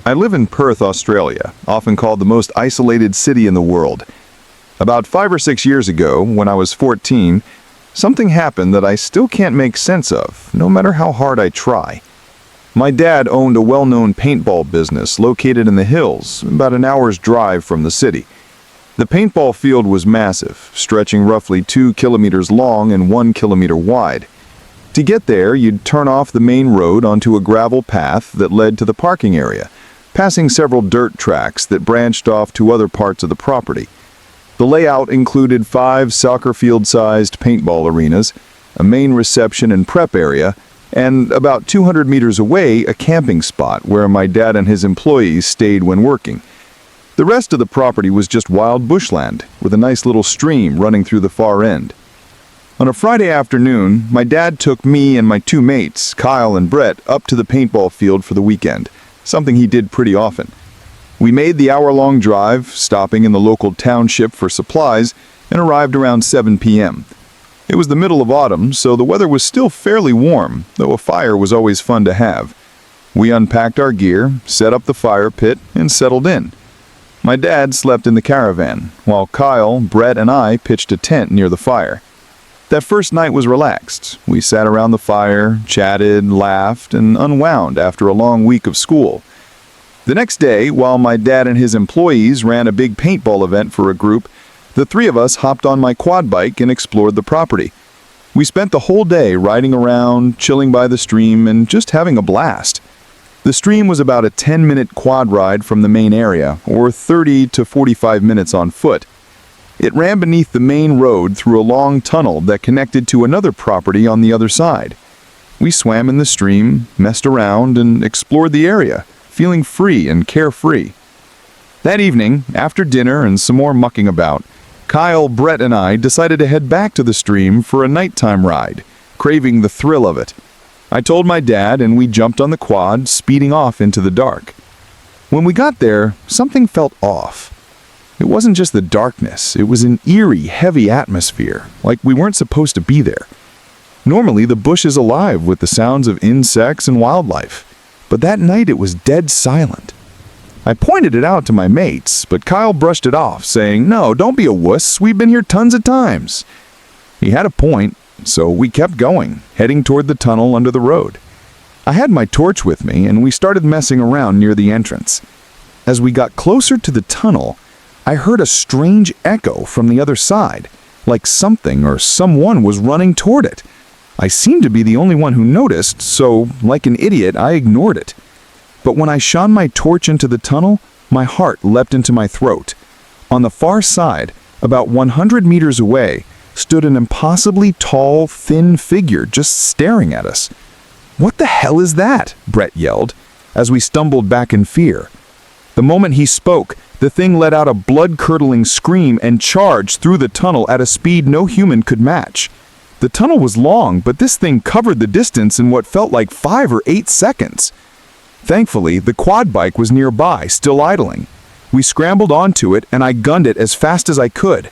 I live in Perth, Australia, often called the most isolated city in the world. About 5 or 6 years ago, when I was 14, something happened that I still can't make sense of, no matter how hard I try. My dad owned a well-known paintball business located in the hills, about an hour's drive from the city. The paintball field was massive, stretching roughly 2 kilometers long and 1 kilometer wide. To get there, you'd turn off the main road onto a gravel path that led to the parking area, passing several dirt tracks that branched off to other parts of the property. The layout included 5 soccer field-sized paintball arenas, a main reception and prep area, and about 200 meters away, a camping spot where my dad and his employees stayed when working. The rest of the property was just wild bushland, with a nice little stream running through the far end. On a Friday afternoon, my dad took me and my 2 mates, Kyle and Brett, up to the paintball field for the weekend, something he did pretty often. We made the hour-long drive, stopping in the local township for supplies, and arrived around 7 p.m. It was the middle of autumn, so the weather was still fairly warm, though a fire was always fun to have. We unpacked our gear, set up the fire pit, and settled in. My dad slept in the caravan, while Kyle, Brett, and I pitched a tent near the fire. That first night was relaxed. We sat around the fire, chatted, laughed, and unwound after a long week of school. The next day, while my dad and his employees ran a big paintball event for a group, the 3 of us hopped on my quad bike and explored the property. We spent the whole day riding around, chilling by the stream, and just having a blast. The stream was about a 10-minute quad ride from the main area, or 30 to 45 minutes on foot. It ran beneath the main road through a long tunnel that connected to another property on the other side. We swam in the stream, messed around, and explored the area, feeling free and carefree. That evening, after dinner and some more mucking about, Kyle, Brett, and I decided to head back to the stream for a nighttime ride, craving the thrill of it. I told my dad, and we jumped on the quad, speeding off into the dark. When we got there, something felt off. It wasn't just the darkness, it was an eerie, heavy atmosphere, like we weren't supposed to be there. Normally, the bush is alive with the sounds of insects and wildlife, but that night it was dead silent. I pointed it out to my mates, but Kyle brushed it off, saying, "No, don't be a wuss, we've been here tons of times." He had a point, so we kept going, heading toward the tunnel under the road. I had my torch with me, and we started messing around near the entrance. As we got closer to the tunnel, I heard a strange echo from the other side, like something or someone was running toward it. I seemed to be the only one who noticed, so, like an idiot, I ignored it. But when I shone my torch into the tunnel, my heart leapt into my throat. On the far side, about 100 meters away, stood an impossibly tall, thin figure just staring at us. "What the hell is that?" Brett yelled, as we stumbled back in fear. The moment he spoke, the thing let out a blood-curdling scream and charged through the tunnel at a speed no human could match. The tunnel was long, but this thing covered the distance in what felt like 5 or 8 seconds. Thankfully, the quad bike was nearby, still idling. We scrambled onto it, and I gunned it as fast as I could.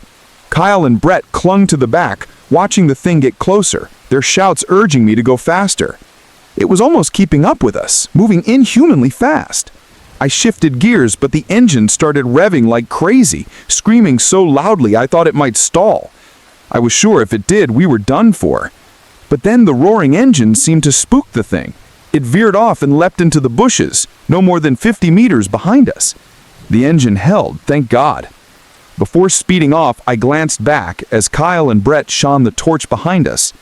Kyle and Brett clung to the back, watching the thing get closer, their shouts urging me to go faster. It was almost keeping up with us, moving inhumanly fast. I shifted gears, but the engine started revving like crazy, screaming so loudly I thought it might stall. I was sure if it did, we were done for. But then the roaring engine seemed to spook the thing. It veered off and leapt into the bushes, no more than 50 meters behind us. The engine held, thank God. Before speeding off, I glanced back as Kyle and Brett shone the torch behind us.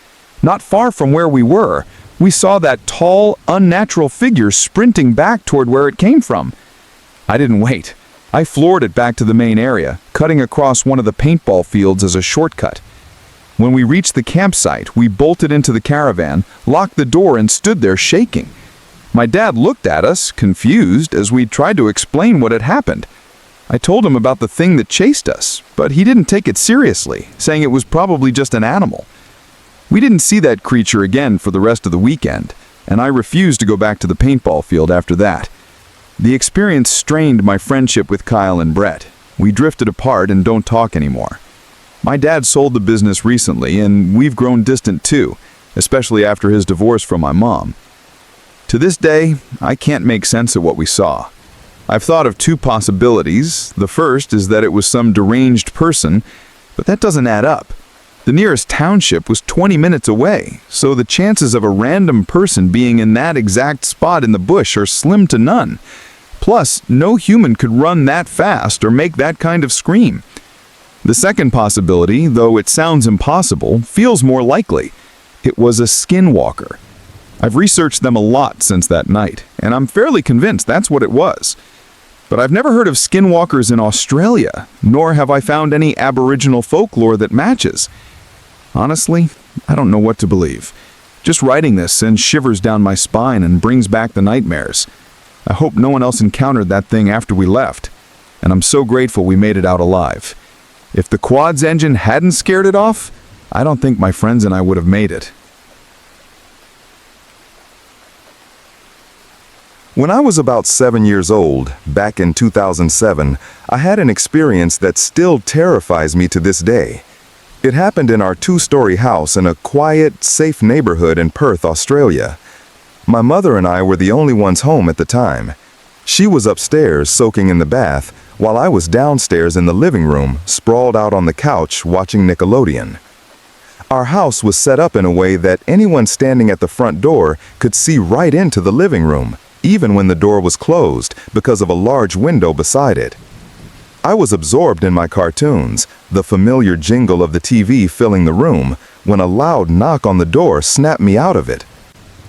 Not far from where we were, we saw that tall, unnatural figure sprinting back toward where it came from. I didn't wait. I floored it back to the main area, cutting across one of the paintball fields as a shortcut. When we reached the campsite, we bolted into the caravan, locked the door, and stood there shaking. My dad looked at us, confused, as we tried to explain what had happened. I told him about the thing that chased us, but he didn't take it seriously, saying it was probably just an animal. We didn't see that creature again for the rest of the weekend, and I refused to go back to the paintball field after that. The experience strained my friendship with Kyle and Brett. We drifted apart and don't talk anymore. My dad sold the business recently, and we've grown distant too, especially after his divorce from my mom. To this day, I can't make sense of what we saw. I've thought of two possibilities. The first is that it was some deranged person, but that doesn't add up. The nearest township was 20 minutes away, so the chances of a random person being in that exact spot in the bush are slim to none. Plus, no human could run that fast or make that kind of scream. The second possibility, though it sounds impossible, feels more likely. It was a skinwalker. I've researched them a lot since that night, and I'm fairly convinced that's what it was. But I've never heard of skinwalkers in Australia, nor have I found any Aboriginal folklore that matches. Honestly, I don't know what to believe. Just writing this sends shivers down my spine and brings back the nightmares. I hope no one else encountered that thing after we left, and I'm so grateful we made it out alive. If the quad's engine hadn't scared it off, I don't think my friends and I would have made it. When I was about 7 years old, back in 2007, I had an experience that still terrifies me to this day. It happened in our 2-story house in a quiet, safe neighborhood in Perth, Australia. My mother and I were the only ones home at the time. She was upstairs soaking in the bath, while I was downstairs in the living room, sprawled out on the couch watching Nickelodeon. Our house was set up in a way that anyone standing at the front door could see right into the living room, even when the door was closed because of a large window beside it. I was absorbed in my cartoons, the familiar jingle of the TV filling the room, when a loud knock on the door snapped me out of it.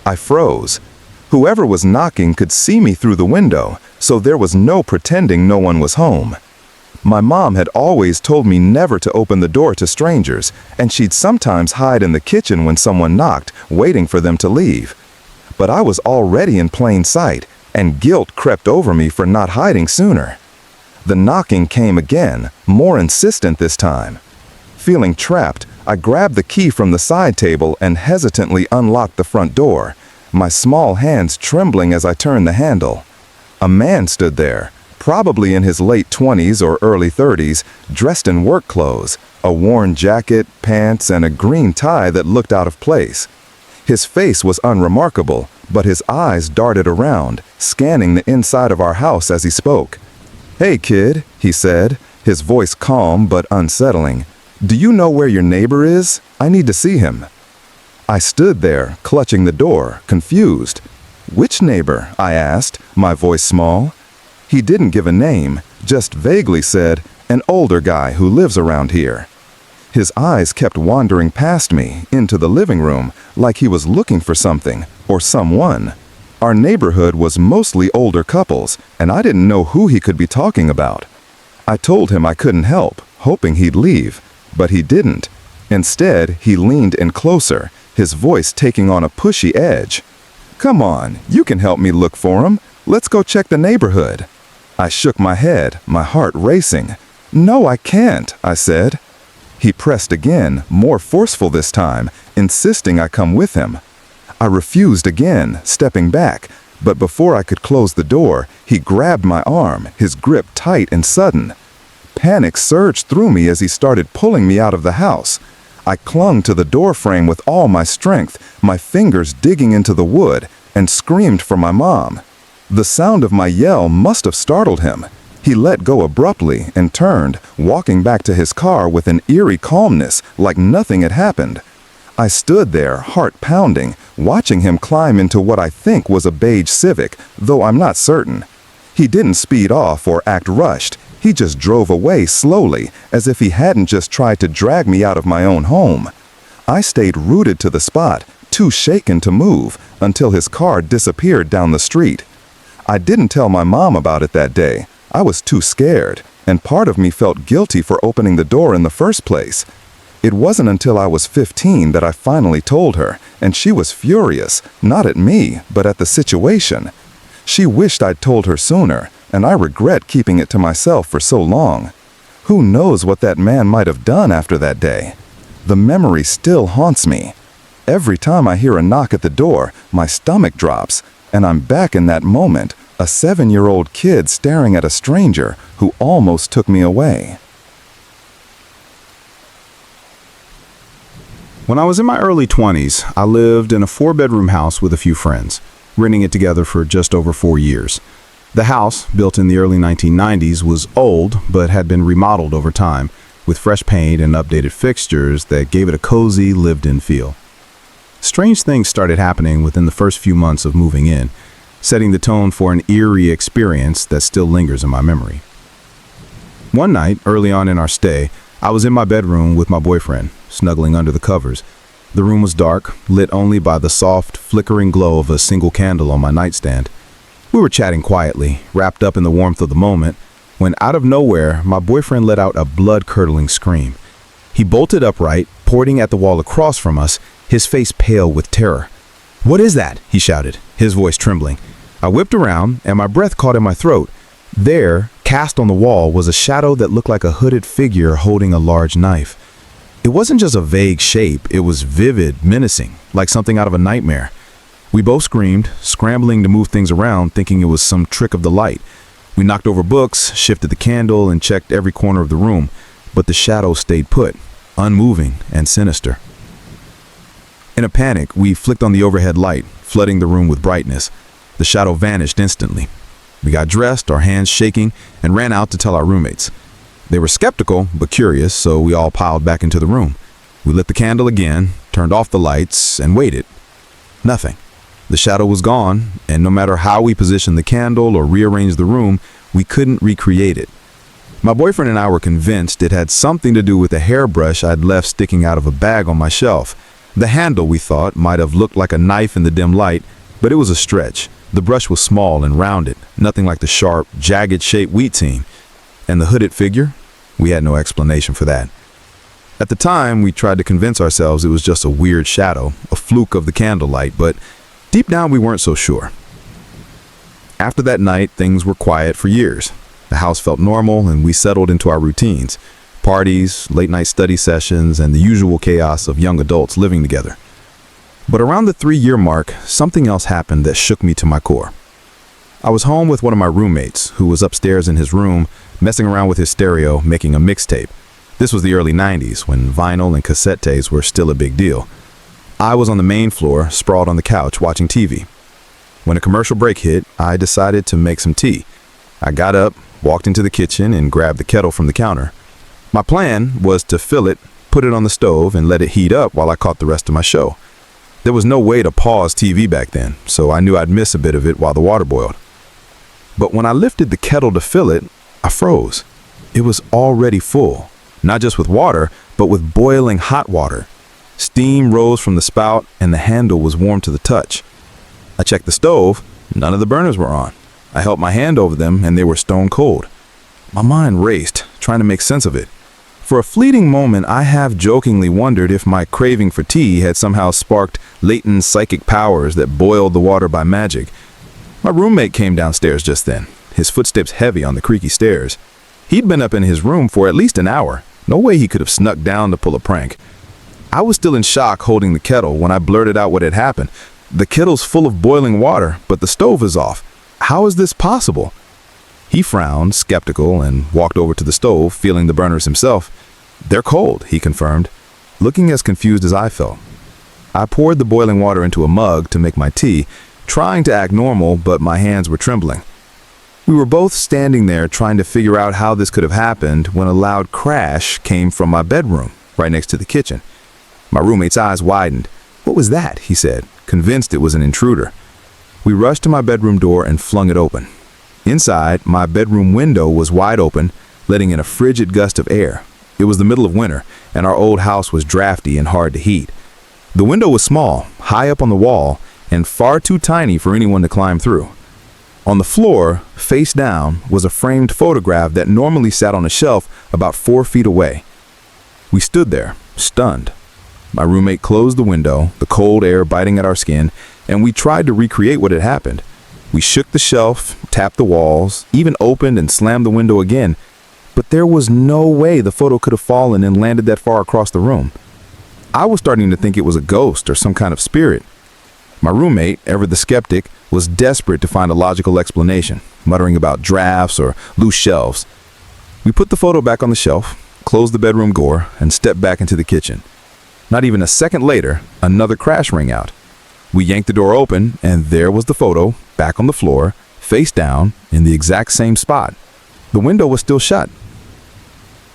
I froze. Whoever was knocking could see me through the window, so there was no pretending no one was home. My mom had always told me never to open the door to strangers, and she'd sometimes hide in the kitchen when someone knocked, waiting for them to leave. But I was already in plain sight, and guilt crept over me for not hiding sooner. The knocking came again, more insistent this time. Feeling trapped, I grabbed the key from the side table and hesitantly unlocked the front door, my small hands trembling as I turned the handle. A man stood there, probably in his late 20s or early 30s, dressed in work clothes, a worn jacket, pants, and a green tie that looked out of place. His face was unremarkable, but his eyes darted around, scanning the inside of our house as he spoke. "Hey kid," he said, his voice calm but unsettling. "Do you know where your neighbor is? I need to see him." I stood there, clutching the door, confused. "Which neighbor?" I asked, my voice small. He didn't give a name, just vaguely said, "An older guy who lives around here." His eyes kept wandering past me, into the living room, like he was looking for something, or someone. Our neighborhood was mostly older couples, and I didn't know who he could be talking about. I told him I couldn't help, hoping he'd leave, but he didn't. Instead, he leaned in closer, his voice taking on a pushy edge. "Come on, you can help me look for him. Let's go check the neighborhood." I shook my head, my heart racing. "No, I can't," I said. He pressed again, more forceful this time, insisting I come with him. I refused again, stepping back, but before I could close the door, he grabbed my arm, his grip tight and sudden. Panic surged through me as he started pulling me out of the house. I clung to the door frame with all my strength, my fingers digging into the wood, and screamed for my mom. The sound of my yell must have startled him. He let go abruptly and turned, walking back to his car with an eerie calmness, like nothing had happened. I stood there, heart pounding, watching him climb into what I think was a beige Civic, though I'm not certain. He didn't speed off or act rushed. He just drove away slowly, as if he hadn't just tried to drag me out of my own home. I stayed rooted to the spot, too shaken to move, until his car disappeared down the street. I didn't tell my mom about it that day. I was too scared, and part of me felt guilty for opening the door in the first place. It wasn't until I was 15 that I finally told her, and she was furious, not at me, but at the situation. She wished I'd told her sooner, and I regret keeping it to myself for so long. Who knows what that man might have done after that day? The memory still haunts me. Every time I hear a knock at the door, my stomach drops, and I'm back in that moment, a 7-year-old kid staring at a stranger who almost took me away. When I was in my early 20s, I lived in a 4-bedroom house with a few friends, renting it together for just over 4 years. The house, built in the early 1990s, was old but had been remodeled over time, with fresh paint and updated fixtures that gave it a cozy, lived-in feel. Strange things started happening within the first few months of moving in, setting the tone for an eerie experience that still lingers in my memory. One night, early on in our stay, I was in my bedroom with my boyfriend, snuggling under the covers. The room was dark, lit only by the soft, flickering glow of a single candle on my nightstand. We were chatting quietly, wrapped up in the warmth of the moment, when out of nowhere, my boyfriend let out a blood-curdling scream. He bolted upright, pointing at the wall across from us, his face pale with terror. "What is that?" he shouted, his voice trembling. I whipped around, and my breath caught in my throat. There, cast on the wall, was a shadow that looked like a hooded figure holding a large knife. It wasn't just a vague shape, it was vivid, menacing, like something out of a nightmare. We both screamed, scrambling to move things around, thinking it was some trick of the light. We knocked over books, shifted the candle, and checked every corner of the room, but the shadow stayed put, unmoving and sinister. In a panic, we flicked on the overhead light, flooding the room with brightness. The shadow vanished instantly. We got dressed, our hands shaking, and ran out to tell our roommates. They were skeptical, but curious, so we all piled back into the room. We lit the candle again, turned off the lights, and waited. Nothing. The shadow was gone, and no matter how we positioned the candle or rearranged the room, we couldn't recreate it. My boyfriend and I were convinced it had something to do with a hairbrush I'd left sticking out of a bag on my shelf. The handle, we thought, might have looked like a knife in the dim light, but it was a stretch. The brush was small and rounded, nothing like the sharp, jagged shape we'd seen. And the hooded figure? We had no explanation for that. At the time, we tried to convince ourselves it was just a weird shadow, a fluke of the candlelight, but deep down we weren't so sure. After that night, things were quiet for years. The house felt normal, and we settled into our routines. Parties, late-night study sessions, and the usual chaos of young adults living together. But around the 3-year mark, something else happened that shook me to my core. I was home with one of my roommates, who was upstairs in his room, messing around with his stereo, making a mixtape. This was the early 90s, when vinyl and cassette tapes were still a big deal. I was on the main floor, sprawled on the couch, watching TV. When a commercial break hit, I decided to make some tea. I got up, walked into the kitchen, and grabbed the kettle from the counter. My plan was to fill it, put it on the stove, and let it heat up while I caught the rest of my show. There was no way to pause TV back then, so I knew I'd miss a bit of it while the water boiled. But when I lifted the kettle to fill it, I froze. It was already full, not just with water, but with boiling hot water. Steam rose from the spout, and the handle was warm to the touch. I checked the stove. None of the burners were on. I held my hand over them, and they were stone cold. My mind raced, trying to make sense of it. For a fleeting moment, I half-jokingly wondered if my craving for tea had somehow sparked latent psychic powers that boiled the water by magic. My roommate came downstairs just then, his footsteps heavy on the creaky stairs. He'd been up in his room for at least an hour. No way he could have snuck down to pull a prank. I was still in shock holding the kettle when I blurted out what had happened. The kettle's full of boiling water, but the stove is off. How is this possible? He frowned, skeptical, and walked over to the stove, feeling the burners himself. They're cold, he confirmed, looking as confused as I felt. I poured the boiling water into a mug to make my tea, trying to act normal, but my hands were trembling. We were both standing there trying to figure out how this could have happened when a loud crash came from my bedroom, right next to the kitchen. My roommate's eyes widened. "What was that?" he said, convinced it was an intruder. We rushed to my bedroom door and flung it open. Inside, my bedroom window was wide open, letting in a frigid gust of air. It was the middle of winter, and our old house was drafty and hard to heat. The window was small, high up on the wall, and far too tiny for anyone to climb through. On the floor, face down, was a framed photograph that normally sat on a shelf about 4 feet away. We stood there, stunned. My roommate closed the window, the cold air biting at our skin, and we tried to recreate what had happened. We shook the shelf, tapped the walls, even opened and slammed the window again, but there was no way the photo could have fallen and landed that far across the room. I was starting to think it was a ghost or some kind of spirit. My roommate, ever the skeptic, was desperate to find a logical explanation, muttering about drafts or loose shelves. We put the photo back on the shelf, closed the bedroom door, and stepped back into the kitchen. Not even a second later, another crash rang out. We yanked the door open, and there was the photo, back on the floor, face down, in the exact same spot. The window was still shut.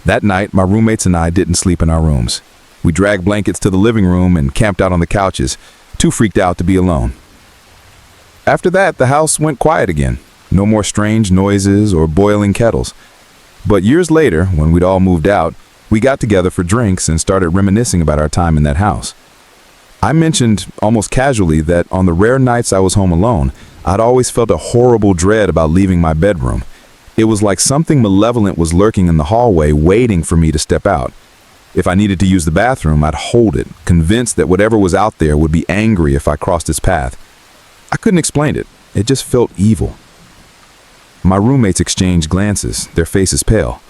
That night, my roommates and I didn't sleep in our rooms. We dragged blankets to the living room and camped out on the couches, too freaked out to be alone. After that, the house went quiet again. No more strange noises or boiling kettles. But years later, when we'd all moved out, we got together for drinks and started reminiscing about our time in that house. I mentioned almost casually that on the rare nights I was home alone, I'd always felt a horrible dread about leaving my bedroom. It was like something malevolent was lurking in the hallway, waiting for me to step out. If I needed to use the bathroom, I'd hold it, convinced that whatever was out there would be angry if I crossed its path. I couldn't explain it. It just felt evil. My roommates exchanged glances, their faces pale.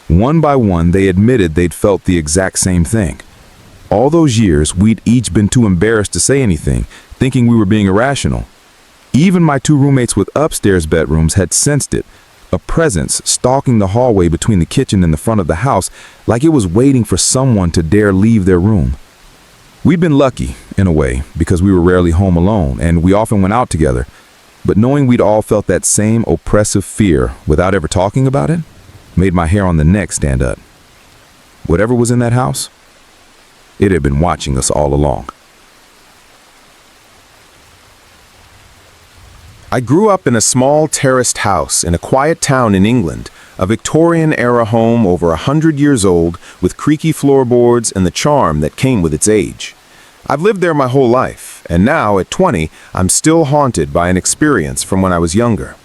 One by one, they admitted they'd felt the exact same thing. All those years, we'd each been too embarrassed to say anything, thinking we were being irrational. Even my two roommates with upstairs bedrooms had sensed it, a presence stalking the hallway between the kitchen and the front of the house, like it was waiting for someone to dare leave their room. We'd been lucky, in a way, because we were rarely home alone, and we often went out together. But knowing we'd all felt that same oppressive fear without ever talking about it, made my hair on the neck stand up. Whatever was in that house, it had been watching us all along. I grew up in a small terraced house in a quiet town in England, a Victorian-era home over 100 years old with creaky floorboards and the charm that came with its age. I've lived there my whole life, and now, at 20, I'm still haunted by an experience from when I was younger.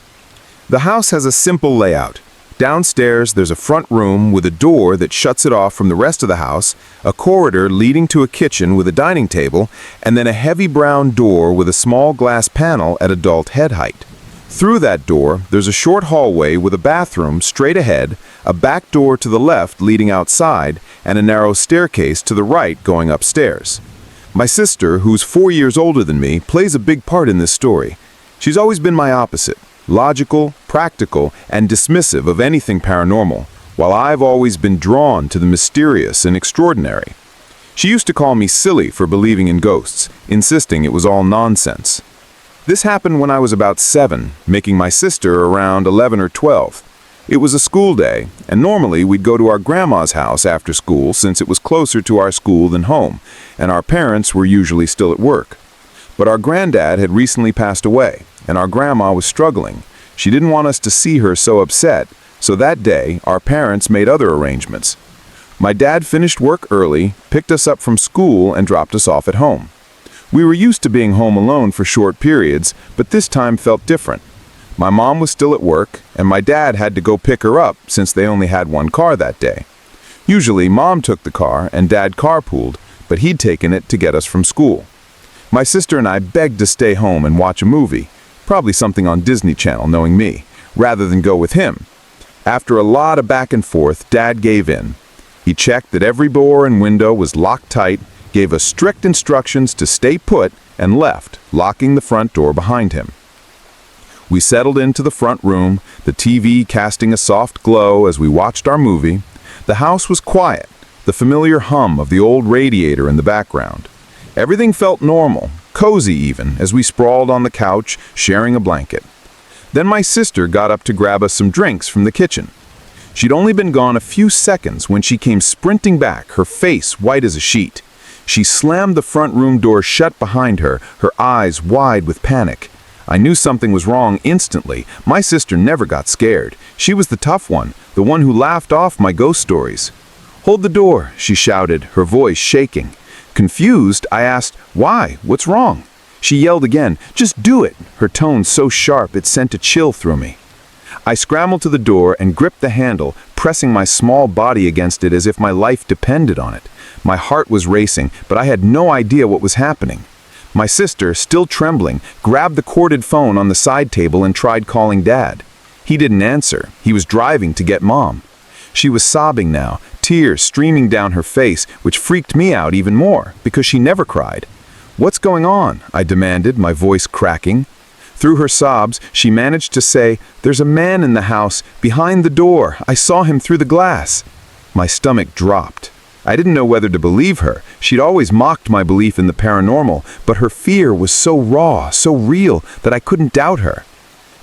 The house has a simple layout. Downstairs, there's a front room with a door that shuts it off from the rest of the house, a corridor leading to a kitchen with a dining table, and then a heavy brown door with a small glass panel at adult head height. Through that door, there's a short hallway with a bathroom straight ahead, a back door to the left leading outside, and a narrow staircase to the right going upstairs. My sister, who's 4 years older than me, plays a big part in this story. She's always been my opposite, logical, practical, and dismissive of anything paranormal, while I've always been drawn to the mysterious and extraordinary. She used to call me silly for believing in ghosts, insisting it was all nonsense. This happened when I was about 7, making my sister around 11 or 12. It was a school day, and normally we'd go to our grandma's house after school since it was closer to our school than home, and our parents were usually still at work. But our granddad had recently passed away, and our grandma was struggling. She didn't want us to see her so upset, so that day, our parents made other arrangements. My dad finished work early, picked us up from school, and dropped us off at home. We were used to being home alone for short periods, but this time felt different. My mom was still at work, and my dad had to go pick her up since they only had one car that day. Usually, Mom took the car and Dad carpooled, but he'd taken it to get us from school. My sister and I begged to stay home and watch a movie, probably something on Disney Channel, knowing me, rather than go with him. After a lot of back and forth, Dad gave in. He checked that every door and window was locked tight, gave us strict instructions to stay put, and left, locking the front door behind him. We settled into the front room, the TV casting a soft glow as we watched our movie. The house was quiet, the familiar hum of the old radiator in the background. Everything felt normal, cozy even, as we sprawled on the couch, sharing a blanket. Then my sister got up to grab us some drinks from the kitchen. She'd only been gone a few seconds when she came sprinting back, her face white as a sheet. She slammed the front room door shut behind her, her eyes wide with panic. I knew something was wrong instantly. My sister never got scared. She was the tough one, the one who laughed off my ghost stories. "Hold the door," she shouted, her voice shaking. Confused, I asked, "Why? What's wrong?" She yelled again, "Just do it," her tone so sharp it sent a chill through me. I scrambled to the door and gripped the handle, pressing my small body against it as if my life depended on it. My heart was racing, but I had no idea what was happening. My sister, still trembling, grabbed the corded phone on the side table and tried calling Dad. He didn't answer. He was driving to get Mom. She was sobbing now, tears streaming down her face, which freaked me out even more, because she never cried. "What's going on?" I demanded, my voice cracking. Through her sobs, she managed to say, "There's a man in the house, behind the door. I saw him through the glass." My stomach dropped. I didn't know whether to believe her. She'd always mocked my belief in the paranormal, but her fear was so raw, so real, that I couldn't doubt her.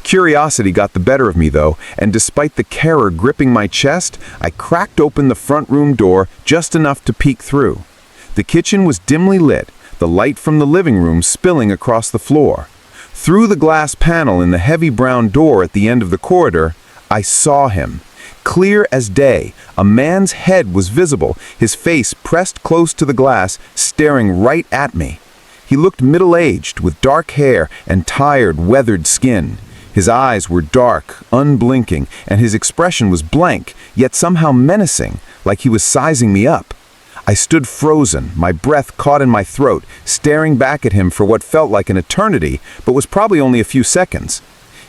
Curiosity got the better of me, though, and despite the terror gripping my chest, I cracked open the front room door just enough to peek through. The kitchen was dimly lit, the light from the living room spilling across the floor. Through the glass panel in the heavy brown door at the end of the corridor, I saw him. Clear as day, a man's head was visible, his face pressed close to the glass, staring right at me. He looked middle-aged, with dark hair and tired, weathered skin. His eyes were dark, unblinking, and his expression was blank, yet somehow menacing, like he was sizing me up. I stood frozen, my breath caught in my throat, staring back at him for what felt like an eternity, but was probably only a few seconds.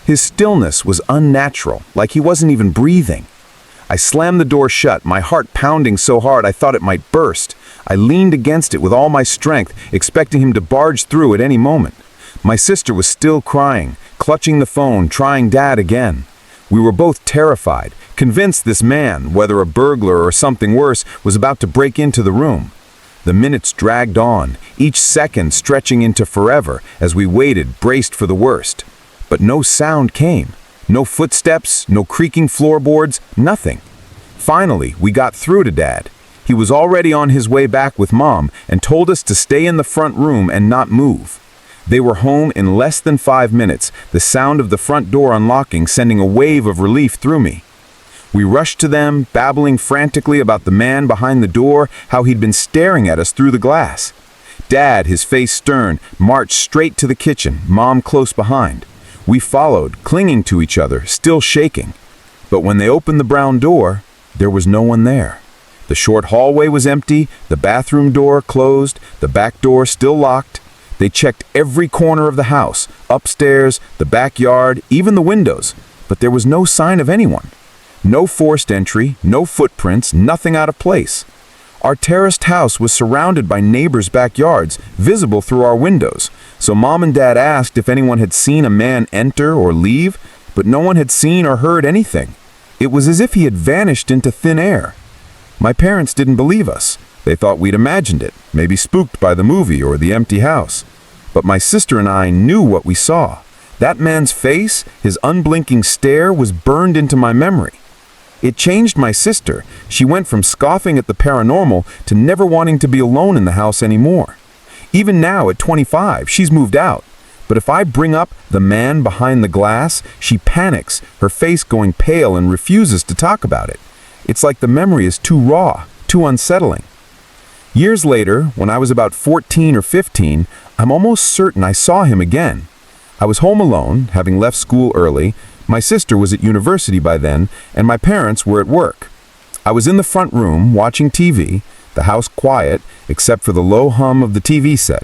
His stillness was unnatural, like he wasn't even breathing. I slammed the door shut, my heart pounding so hard I thought it might burst. I leaned against it with all my strength, expecting him to barge through at any moment. My sister was still crying, clutching the phone, trying Dad again. We were both terrified, convinced this man, whether a burglar or something worse, was about to break into the room. The minutes dragged on, each second stretching into forever as we waited, braced for the worst. But no sound came. No footsteps, no creaking floorboards, nothing. Finally, we got through to Dad. He was already on his way back with Mom and told us to stay in the front room and not move. They were home in less than 5 minutes, the sound of the front door unlocking sending a wave of relief through me. We rushed to them, babbling frantically about the man behind the door, how he'd been staring at us through the glass. Dad, his face stern, marched straight to the kitchen, Mom close behind. We followed, clinging to each other, still shaking. But when they opened the brown door, there was no one there. The short hallway was empty, the bathroom door closed, the back door still locked. They checked every corner of the house, upstairs, the backyard, even the windows, but there was no sign of anyone. No forced entry, no footprints, nothing out of place. Our terraced house was surrounded by neighbors' backyards, visible through our windows, so Mom and Dad asked if anyone had seen a man enter or leave, but no one had seen or heard anything. It was as if he had vanished into thin air. My parents didn't believe us. They thought we'd imagined it, maybe spooked by the movie or the empty house. But my sister and I knew what we saw. That man's face, his unblinking stare, was burned into my memory. It changed my sister. She went from scoffing at the paranormal to never wanting to be alone in the house anymore. Even now, at 25, she's moved out. But if I bring up the man behind the glass, she panics, her face going pale, and refuses to talk about it. It's like the memory is too raw, too unsettling. Years later, when I was about 14 or 15, I'm almost certain I saw him again. I was home alone, having left school early. My sister was at university by then, and my parents were at work. I was in the front room watching TV, the house quiet, except for the low hum of the TV set.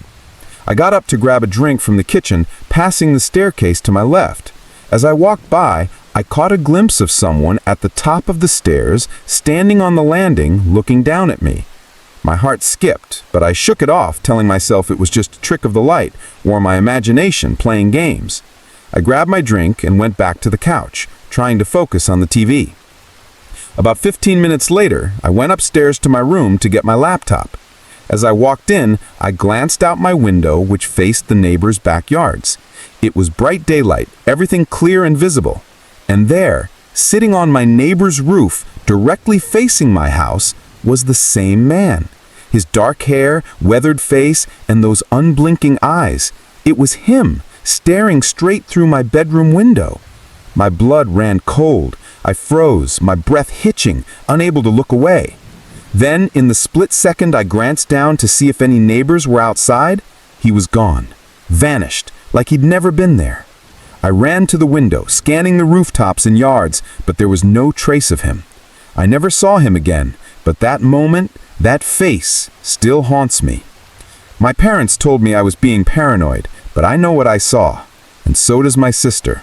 I got up to grab a drink from the kitchen, passing the staircase to my left. As I walked by, I caught a glimpse of someone at the top of the stairs, standing on the landing, looking down at me. My heart skipped, but I shook it off, telling myself it was just a trick of the light, or my imagination playing games. I grabbed my drink and went back to the couch, trying to focus on the TV. About 15 minutes later, I went upstairs to my room to get my laptop. As I walked in, I glanced out my window, which faced the neighbors' backyards. It was bright daylight, everything clear and visible. And there, sitting on my neighbor's roof, directly facing my house, was the same man. His dark hair, weathered face, and those unblinking eyes. It was him, staring straight through my bedroom window. My blood ran cold. I froze, my breath hitching, unable to look away. Then, in the split second I glanced down to see if any neighbors were outside, he was gone, vanished, like he'd never been there. I ran to the window, scanning the rooftops and yards, but there was no trace of him. I never saw him again, but that moment, that face, still haunts me. My parents told me I was being paranoid, but I know what I saw, and so does my sister.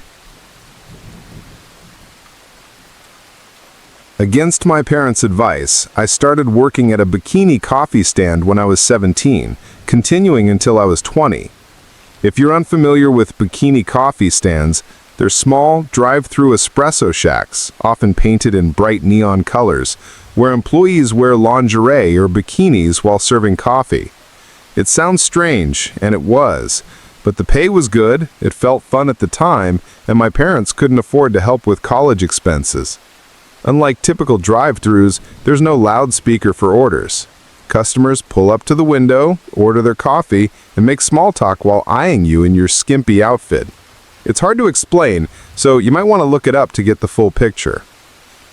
Against my parents' advice, I started working at a bikini coffee stand when I was 17, continuing until I was 20. If you're unfamiliar with bikini coffee stands, they're small, drive-through espresso shacks, often painted in bright neon colors, where employees wear lingerie or bikinis while serving coffee. It sounds strange, and it was, But the pay was good, it felt fun at the time, and my parents couldn't afford to help with college expenses. Unlike typical drive-thrus, there's no loudspeaker for orders. Customers pull up to the window, order their coffee, and make small talk while eyeing you in your skimpy outfit. It's hard to explain, so you might want to look it up to get the full picture.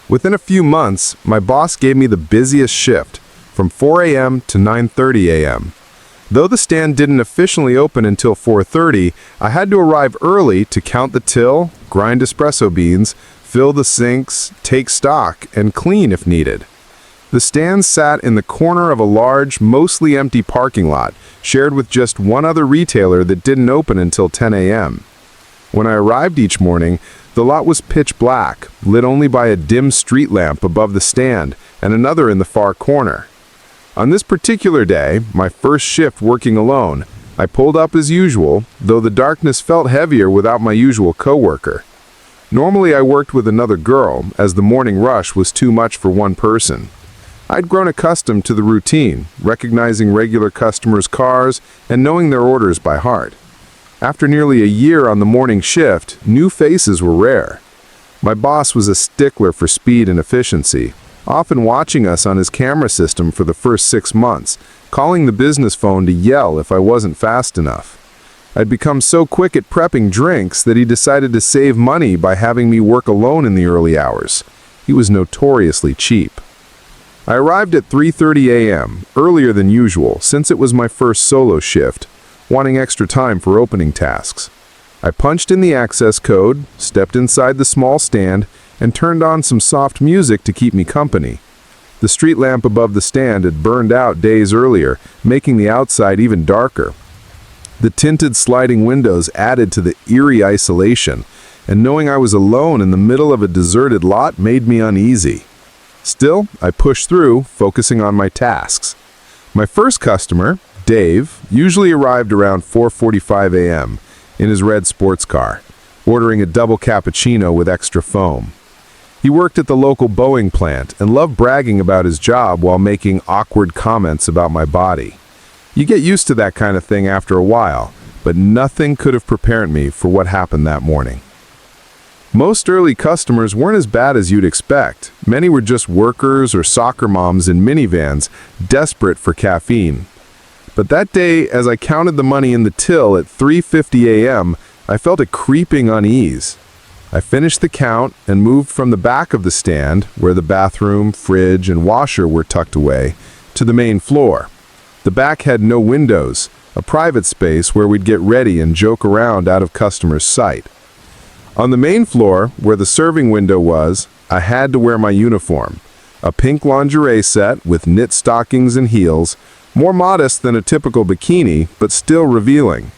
Within a few months, my boss gave me the busiest shift, from 4 a.m. to 9:30 a.m. Though the stand didn't officially open until 4:30, I had to arrive early to count the till, grind espresso beans, fill the sinks, take stock, and clean if needed. The stand sat in the corner of a large, mostly empty parking lot, shared with just one other retailer that didn't open until 10 a.m. When I arrived each morning, the lot was pitch black, lit only by a dim street lamp above the stand and another in the far corner. On this particular day, my first shift working alone, I pulled up as usual, though the darkness felt heavier without my usual coworker. Normally I worked with another girl, as the morning rush was too much for one person. I'd grown accustomed to the routine, recognizing regular customers' cars and knowing their orders by heart. After nearly a year on the morning shift, new faces were rare. My boss was a stickler for speed and efficiency, often watching us on his camera system for the first 6 months, calling the business phone to yell if I wasn't fast enough. I'd become so quick at prepping drinks that he decided to save money by having me work alone in the early hours. He was notoriously cheap. I arrived at 3:30 a.m., earlier than usual since it was my first solo shift, wanting extra time for opening tasks. I punched in the access code, stepped inside the small stand, and turned on some soft music to keep me company. The street lamp above the stand had burned out days earlier, making the outside even darker. The tinted sliding windows added to the eerie isolation, and knowing I was alone in the middle of a deserted lot made me uneasy. Still, I pushed through, focusing on my tasks. My first customer, Dave, usually arrived around 4:45 a.m. in his red sports car, ordering a double cappuccino with extra foam. He worked at the local Boeing plant and loved bragging about his job while making awkward comments about my body. You get used to that kind of thing after a while, but nothing could have prepared me for what happened that morning. Most early customers weren't as bad as you'd expect. Many were just workers or soccer moms in minivans, desperate for caffeine. But that day, as I counted the money in the till at 3:50 a.m., I felt a creeping unease. I finished the count and moved from the back of the stand, where the bathroom, fridge, and washer were tucked away, to the main floor. The back had no windows, a private space where we'd get ready and joke around out of customers' sight. On the main floor, where the serving window was, I had to wear my uniform, a pink lingerie set with knit stockings and heels, more modest than a typical bikini, but still revealing.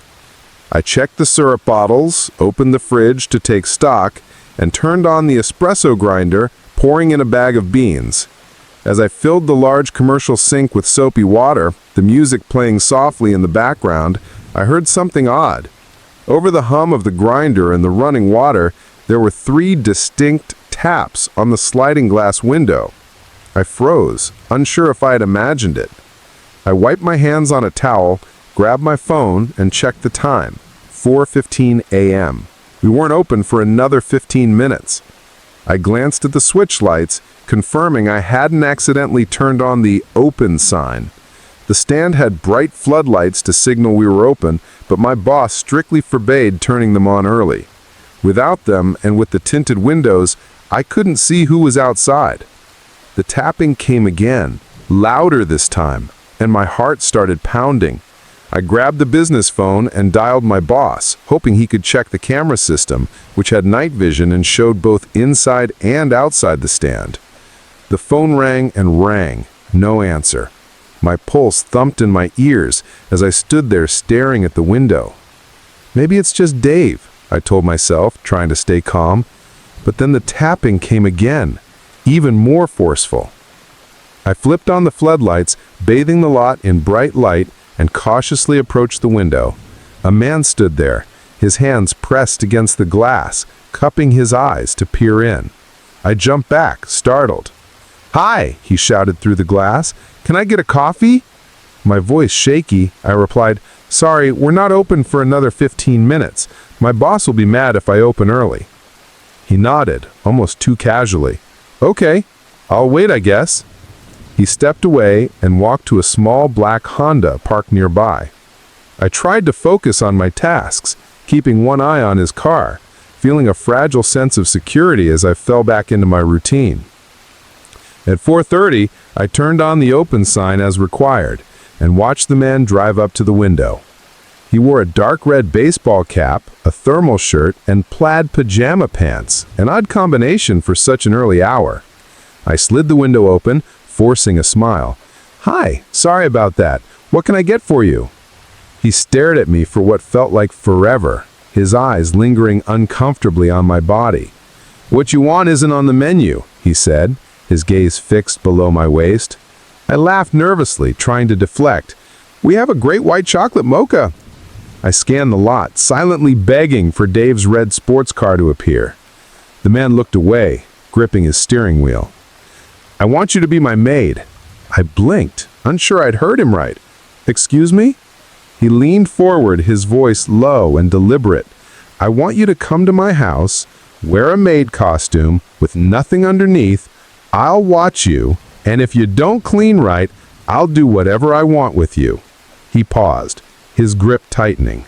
I checked the syrup bottles, opened the fridge to take stock, and turned on the espresso grinder, pouring in a bag of beans. As I filled the large commercial sink with soapy water, the music playing softly in the background, I heard something odd. Over the hum of the grinder and the running water, there were 3 distinct taps on the sliding glass window. I froze, unsure if I had imagined it. I wiped my hands on a towel, grabbed my phone, and checked the time. 4:15 a.m. We weren't open for another 15 minutes. I glanced at the switch lights, confirming I hadn't accidentally turned on the open sign. The stand had bright floodlights to signal we were open, but my boss strictly forbade turning them on early. Without them, and with the tinted windows, I couldn't see who was outside. The tapping came again, louder this time, and my heart started pounding. I grabbed the business phone and dialed my boss, hoping he could check the camera system, which had night vision and showed both inside and outside the stand. The phone rang and rang, no answer. My pulse thumped in my ears as I stood there staring at the window. Maybe it's just Dave, I told myself, trying to stay calm. But then the tapping came again, even more forceful. I flipped on the floodlights, bathing the lot in bright light, and cautiously approached the window. A man stood there, his hands pressed against the glass, cupping his eyes to peer in. I jumped back, startled. "Hi," he shouted through the glass. "Can I get a coffee?" My voice shaky, I replied, "Sorry, we're not open for another 15 minutes. My boss will be mad if I open early." He nodded, almost too casually. "Okay, I'll wait, I guess." He stepped away and walked to a small black Honda parked nearby. I tried to focus on my tasks, keeping one eye on his car, feeling a fragile sense of security as I fell back into my routine. At 4:30, I turned on the open sign as required and watched the man drive up to the window. He wore a dark red baseball cap, a thermal shirt, and plaid pajama pants, an odd combination for such an early hour. I slid the window open, forcing a smile. "Hi, sorry about that. What can I get for you?" He stared at me for what felt like forever, his eyes lingering uncomfortably on my body. "What you want isn't on the menu," he said, his gaze fixed below my waist. I laughed nervously, trying to deflect. "We have a great white chocolate mocha." I scanned the lot, silently begging for Dave's red sports car to appear. The man looked away, gripping his steering wheel. "I want you to be my maid." I blinked, unsure I'd heard him right. "Excuse me?" He leaned forward, his voice low and deliberate. "I want you to come to my house, wear a maid costume with nothing underneath. I'll watch you, and if you don't clean right, I'll do whatever I want with you." He paused, his grip tightening.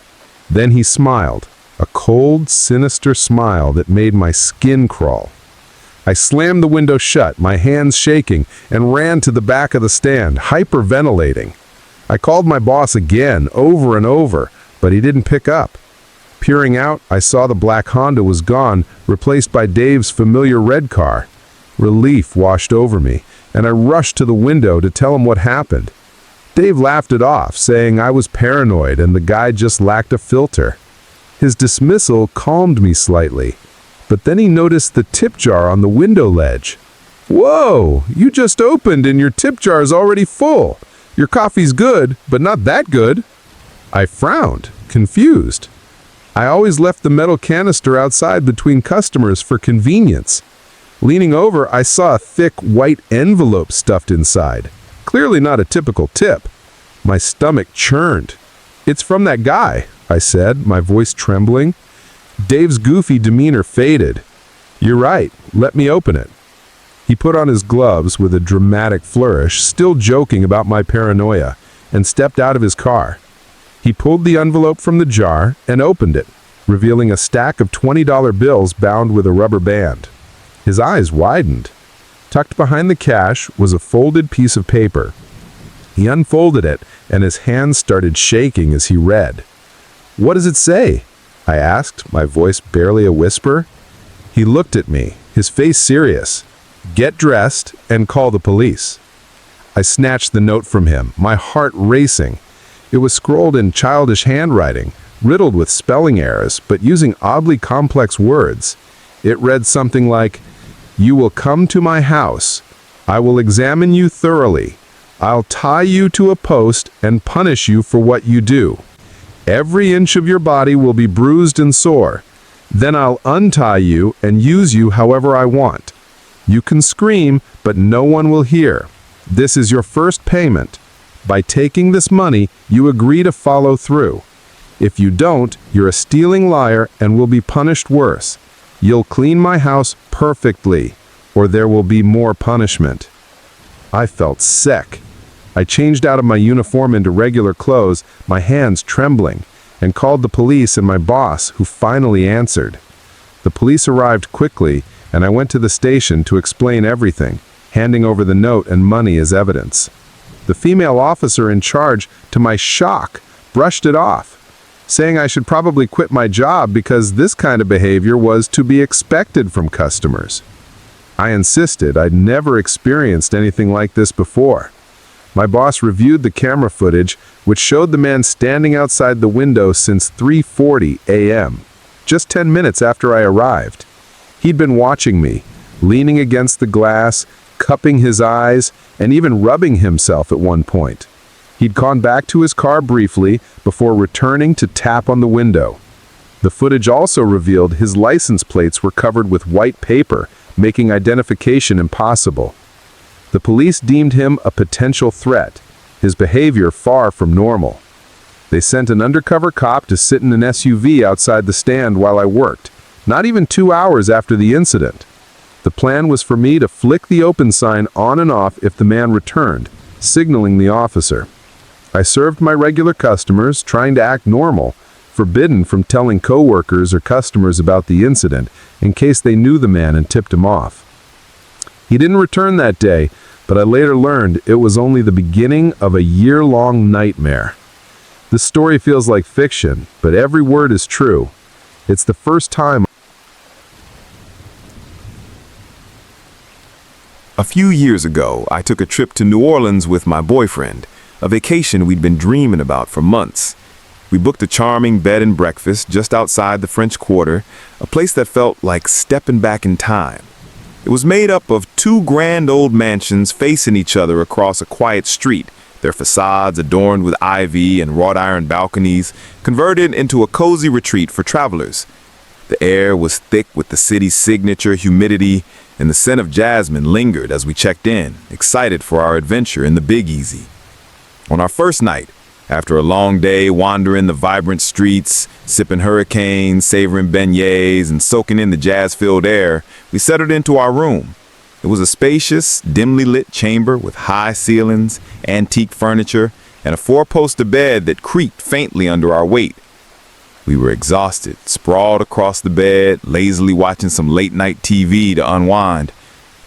Then he smiled, a cold, sinister smile that made my skin crawl. I slammed the window shut, my hands shaking, and ran to the back of the stand, hyperventilating. I called my boss again, over and over, but he didn't pick up. Peering out, I saw the black Honda was gone, replaced by Dave's familiar red car. Relief washed over me, and I rushed to the window to tell him what happened. Dave laughed it off, saying I was paranoid and the guy just lacked a filter. His dismissal calmed me slightly, but then he noticed the tip jar on the window ledge. "Whoa, you just opened and your tip jar is already full. Your coffee's good, but not that good." I frowned, confused. I always left the metal canister outside between customers for convenience. Leaning over, I saw a thick white envelope stuffed inside. Clearly not a typical tip. My stomach churned. "It's from that guy," I said, my voice trembling. Dave's goofy demeanor faded. "You're right. Let me open it." He put on his gloves with a dramatic flourish, still joking about my paranoia, and stepped out of his car. He pulled the envelope from the jar and opened it, revealing a stack of $20 bills bound with a rubber band. His eyes widened. Tucked behind the cash was a folded piece of paper. He unfolded it, and his hands started shaking as he read. "What does it say?" I asked, my voice barely a whisper. He looked at me, his face serious. "Get dressed and call the police." I snatched the note from him, my heart racing. It was scrawled in childish handwriting, riddled with spelling errors, but using oddly complex words. It read something like, "You will come to my house. I will examine you thoroughly. I'll tie you to a post and punish you for what you do. Every inch of your body will be bruised and sore. Then I'll untie you and use you however I want. You can scream, but no one will hear. This is your first payment. By taking this money, you agree to follow through. If you don't, you're a stealing liar and will be punished worse. You'll clean my house perfectly, or there will be more punishment." I felt sick. I changed out of my uniform into regular clothes, my hands trembling, and called the police and my boss, who finally answered. The police arrived quickly, and I went to the station to explain everything, handing over the note and money as evidence. The female officer in charge, to my shock, brushed it off, saying I should probably quit my job because this kind of behavior was to be expected from customers. I insisted I'd never experienced anything like this before. My boss reviewed the camera footage, which showed the man standing outside the window since 3:40 a.m., just 10 minutes after I arrived. He'd been watching me, leaning against the glass, cupping his eyes, and even rubbing himself at one point. He'd gone back to his car briefly before returning to tap on the window. The footage also revealed his license plates were covered with white paper, making identification impossible. The police deemed him a potential threat, his behavior far from normal. They sent an undercover cop to sit in an SUV outside the stand while I worked, not even 2 hours after the incident. The plan was for me to flick the open sign on and off if the man returned, signaling the officer. I served my regular customers, trying to act normal, forbidden from telling coworkers or customers about the incident in case they knew the man and tipped him off. He didn't return that day, but I later learned it was only the beginning of a year-long nightmare. This story feels like fiction, but every word is true. It's the first time. A few years ago, I took a trip to New Orleans with my boyfriend, a vacation we'd been dreaming about for months. We booked a charming bed and breakfast just outside the French Quarter, a place that felt like stepping back in time. It was made up of 2 grand old mansions facing each other across a quiet street, their facades adorned with ivy and wrought iron balconies, converted into a cozy retreat for travelers. The air was thick with the city's signature humidity, and the scent of jasmine lingered as we checked in, excited for our adventure in the Big Easy. On our first night, after a long day wandering the vibrant streets, sipping hurricanes, savoring beignets, and soaking in the jazz-filled air, we settled into our room. It was a spacious, dimly lit chamber with high ceilings, antique furniture, and a 4-poster bed that creaked faintly under our weight. We were exhausted, sprawled across the bed, lazily watching some late-night TV to unwind.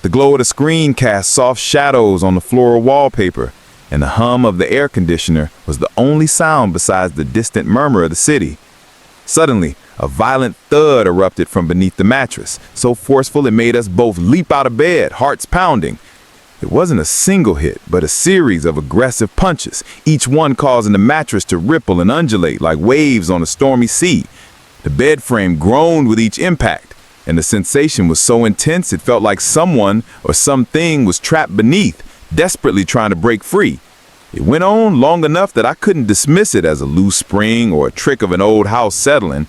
The glow of the screen cast soft shadows on the floral wallpaper, and the hum of the air conditioner was the only sound besides the distant murmur of the city. Suddenly, a violent thud erupted from beneath the mattress, so forceful it made us both leap out of bed, hearts pounding. It wasn't a single hit, but a series of aggressive punches, each one causing the mattress to ripple and undulate like waves on a stormy sea. The bed frame groaned with each impact, and the sensation was so intense it felt like someone or something was trapped beneath, desperately trying to break free. It went on long enough that I couldn't dismiss it as a loose spring or a trick of an old house settling.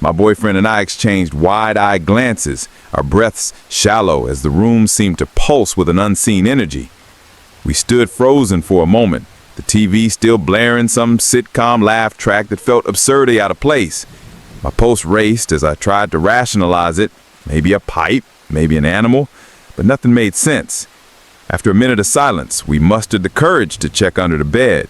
My boyfriend and I exchanged wide-eyed glances, our breaths shallow as the room seemed to pulse with an unseen energy. We stood frozen for a moment, the TV still blaring some sitcom laugh track that felt absurdly out of place. My pulse raced as I tried to rationalize it, maybe a pipe, maybe an animal, but nothing made sense. After a minute of silence, we mustered the courage to check under the bed.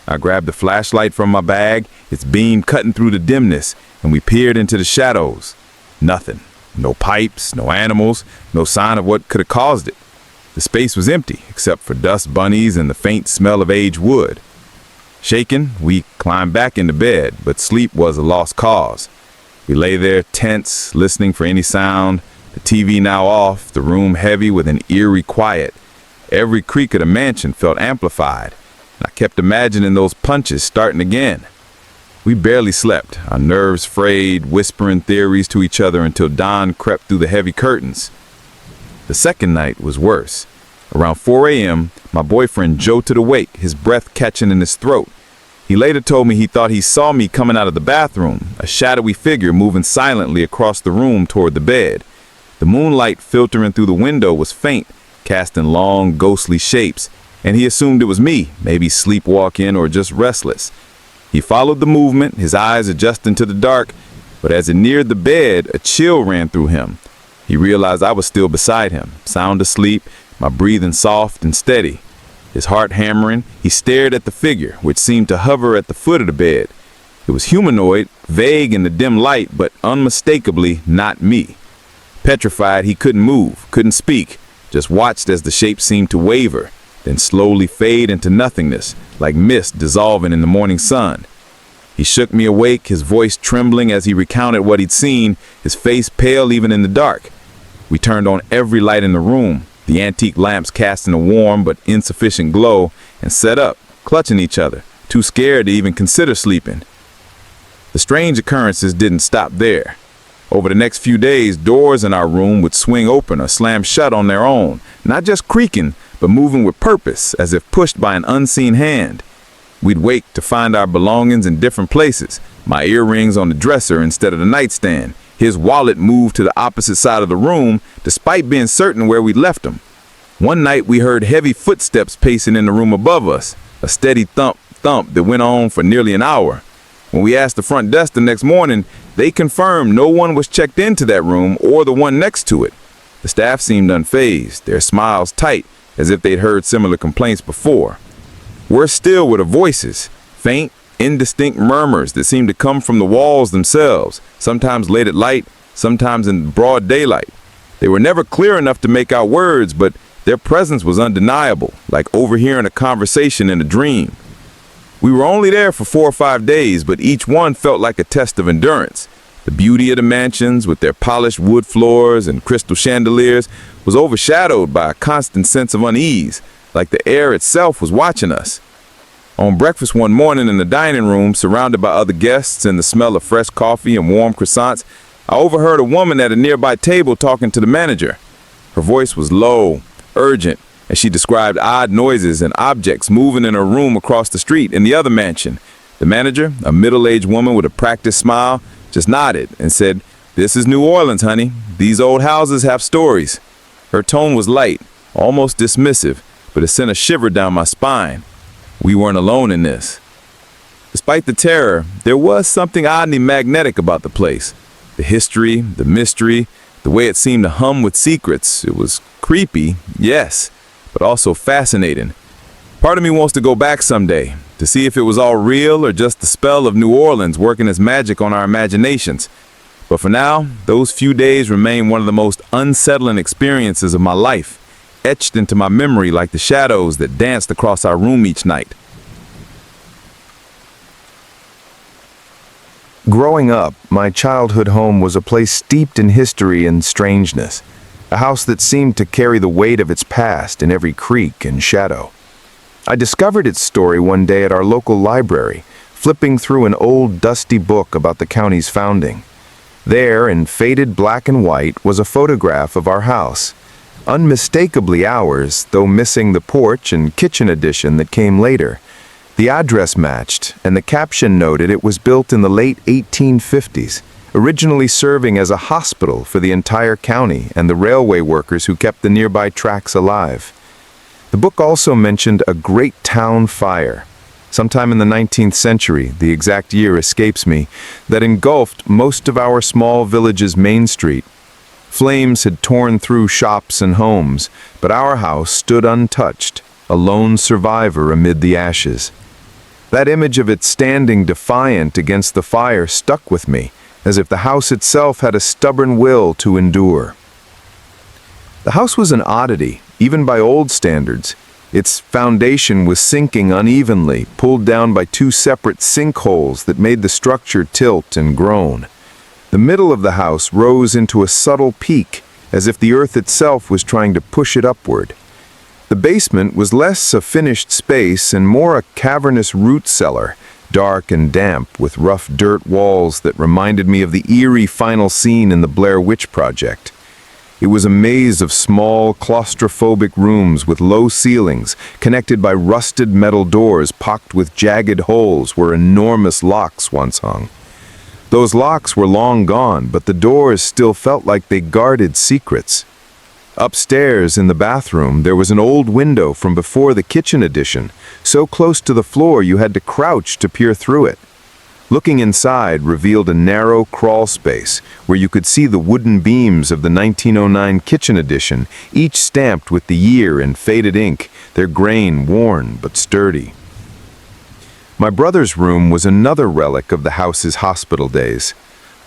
I grabbed the flashlight from my bag, its beam cutting through the dimness, and we peered into the shadows. Nothing. No pipes, no animals, no sign of what could have caused it. The space was empty, except for dust bunnies and the faint smell of aged wood. Shaken, we climbed back into bed, but sleep was a lost cause. We lay there tense, listening for any sound, the TV now off, the room heavy with an eerie quiet. Every creak of the mansion felt amplified, and I kept imagining those punches starting again. We barely slept, our nerves frayed, whispering theories to each other until dawn crept through the heavy curtains. The second night was worse. Around 4 a.m., my boyfriend jolted awake, his breath catching in his throat. He later told me he thought he saw me coming out of the bathroom, a shadowy figure moving silently across the room toward the bed. The moonlight filtering through the window was faint, casting long, ghostly shapes, and he assumed it was me, maybe sleepwalking or just restless. He followed the movement, his eyes adjusting to the dark, but as it neared the bed, a chill ran through him. He realized I was still beside him, sound asleep, my breathing soft and steady. His heart hammering, he stared at the figure, which seemed to hover at the foot of the bed. It was humanoid, vague in the dim light, but unmistakably not me. Petrified, he couldn't move, couldn't speak, just watched as the shape seemed to waver, then slowly fade into nothingness, like mist dissolving in the morning sun. He shook me awake, his voice trembling as he recounted what he'd seen, his face pale even in the dark. We turned on every light in the room, the antique lamps casting a warm but insufficient glow, and sat up, clutching each other, too scared to even consider sleeping. The strange occurrences didn't stop there. Over the next few days, doors in our room would swing open or slam shut on their own, not just creaking, but moving with purpose, as if pushed by an unseen hand. We'd wake to find our belongings in different places, my earrings on the dresser instead of the nightstand, his wallet moved to the opposite side of the room, despite being certain where we'd left him. One night we heard heavy footsteps pacing in the room above us, a steady thump, thump that went on for nearly an hour. When we asked the front desk the next morning, they confirmed no one was checked into that room or the one next to it. The staff seemed unfazed, their smiles tight, as if they'd heard similar complaints before. Worse still were the voices, faint, indistinct murmurs that seemed to come from the walls themselves, sometimes late at light, sometimes in broad daylight. They were never clear enough to make out words, but their presence was undeniable, like overhearing a conversation in a dream. We were only there for 4 or 5 days, but each one felt like a test of endurance. The beauty of the mansions, with their polished wood floors and crystal chandeliers, was overshadowed by a constant sense of unease, like the air itself was watching us. On breakfast one morning in the dining room, surrounded by other guests and the smell of fresh coffee and warm croissants, I overheard a woman at a nearby table talking to the manager. Her voice was low, urgent, as she described odd noises and objects moving in her room across the street in the other mansion. The manager, a middle-aged woman with a practiced smile, just nodded and said, "This is New Orleans, honey. These old houses have stories." Her tone was light, almost dismissive, but it sent a shiver down my spine. We weren't alone in this. Despite the terror, there was something oddly magnetic about the place. The history, the mystery, the way it seemed to hum with secrets. It was creepy, yes, but also fascinating. Part of me wants to go back someday, to see if it was all real or just the spell of New Orleans working its magic on our imaginations. But for now, those few days remain one of the most unsettling experiences of my life, etched into my memory like the shadows that danced across our room each night. Growing up, my childhood home was a place steeped in history and strangeness, a house that seemed to carry the weight of its past in every creak and shadow. I discovered its story one day at our local library, flipping through an old dusty book about the county's founding. There, in faded black and white, was a photograph of our house, unmistakably ours, though missing the porch and kitchen addition that came later. The address matched, and the caption noted it was built in the late 1850s, originally serving as a hospital for the entire county and the railway workers who kept the nearby tracks alive. The book also mentioned a great town fire, sometime in the 19th century, the exact year escapes me, that engulfed most of our small village's main street. Flames had torn through shops and homes, but our house stood untouched, a lone survivor amid the ashes. That image of it standing defiant against the fire stuck with me, as if the house itself had a stubborn will to endure. The house was an oddity, even by old standards. Its foundation was sinking unevenly, pulled down by 2 separate sinkholes that made the structure tilt and groan. The middle of the house rose into a subtle peak, as if the earth itself was trying to push it upward. The basement was less a finished space and more a cavernous root cellar, dark and damp, with rough dirt walls that reminded me of the eerie final scene in the Blair Witch Project. It was a maze of small, claustrophobic rooms with low ceilings, connected by rusted metal doors pocked with jagged holes where enormous locks once hung. Those locks were long gone, but the doors still felt like they guarded secrets. Upstairs in the bathroom, there was an old window from before the kitchen addition, so close to the floor you had to crouch to peer through it. Looking inside revealed a narrow crawl space where you could see the wooden beams of the 1909 kitchen addition, each stamped with the year in faded ink, their grain worn but sturdy. My brother's room was another relic of the house's hospital days.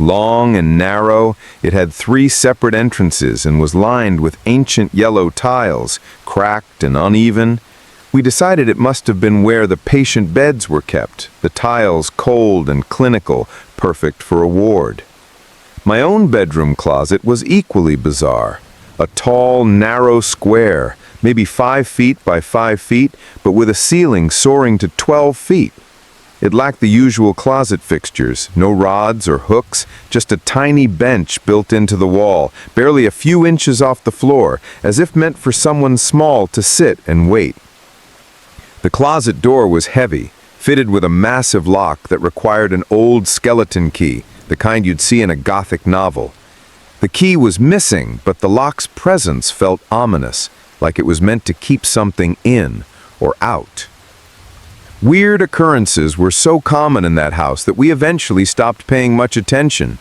Long and narrow, it had 3 separate entrances and was lined with ancient yellow tiles, cracked and uneven. We decided it must have been where the patient beds were kept, the tiles cold and clinical, perfect for a ward. My own bedroom closet was equally bizarre. A tall, narrow square, maybe 5 feet by 5 feet, but with a ceiling soaring to 12 feet. It lacked the usual closet fixtures, no rods or hooks, just a tiny bench built into the wall, barely a few inches off the floor, as if meant for someone small to sit and wait. The closet door was heavy, fitted with a massive lock that required an old skeleton key, the kind you'd see in a Gothic novel. The key was missing, but the lock's presence felt ominous, like it was meant to keep something in or out. Weird occurrences were so common in that house that we eventually stopped paying much attention.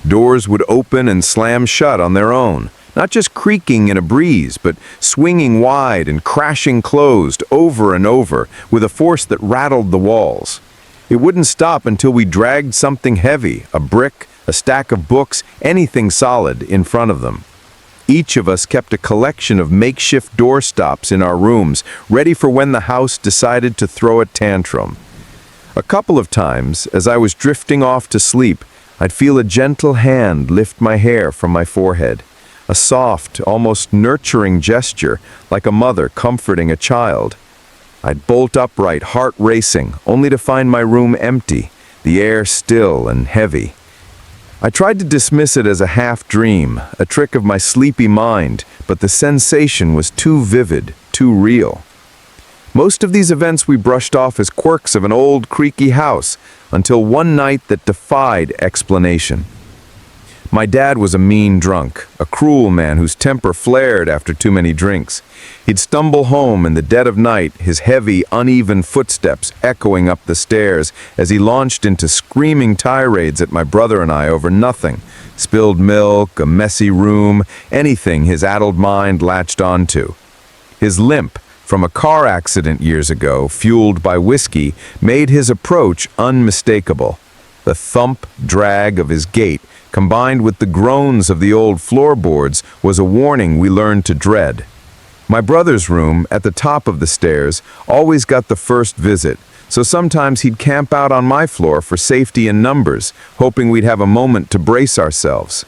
Doors would open and slam shut on their own, not just creaking in a breeze, but swinging wide and crashing closed over and over with a force that rattled the walls. It wouldn't stop until we dragged something heavy, a brick, a stack of books, anything solid, in front of them. Each of us kept a collection of makeshift doorstops in our rooms, ready for when the house decided to throw a tantrum. A couple of times, as I was drifting off to sleep, I'd feel a gentle hand lift my hair from my forehead. A soft, almost nurturing gesture, like a mother comforting a child. I'd bolt upright, heart racing, only to find my room empty, the air still and heavy. I tried to dismiss it as a half-dream, a trick of my sleepy mind, but the sensation was too vivid, too real. Most of these events we brushed off as quirks of an old, creaky house, until one night that defied explanation. My dad was a mean drunk, a cruel man whose temper flared after too many drinks. He'd stumble home in the dead of night, his heavy, uneven footsteps echoing up the stairs as he launched into screaming tirades at my brother and I over nothing. Spilled milk, a messy room, anything his addled mind latched onto. His limp, from a car accident years ago, fueled by whiskey, made his approach unmistakable. The thump, drag of his gait, combined with the groans of the old floorboards, was a warning we learned to dread. My brother's room, at the top of the stairs, always got the first visit, so sometimes he'd camp out on my floor for safety in numbers, hoping we'd have a moment to brace ourselves.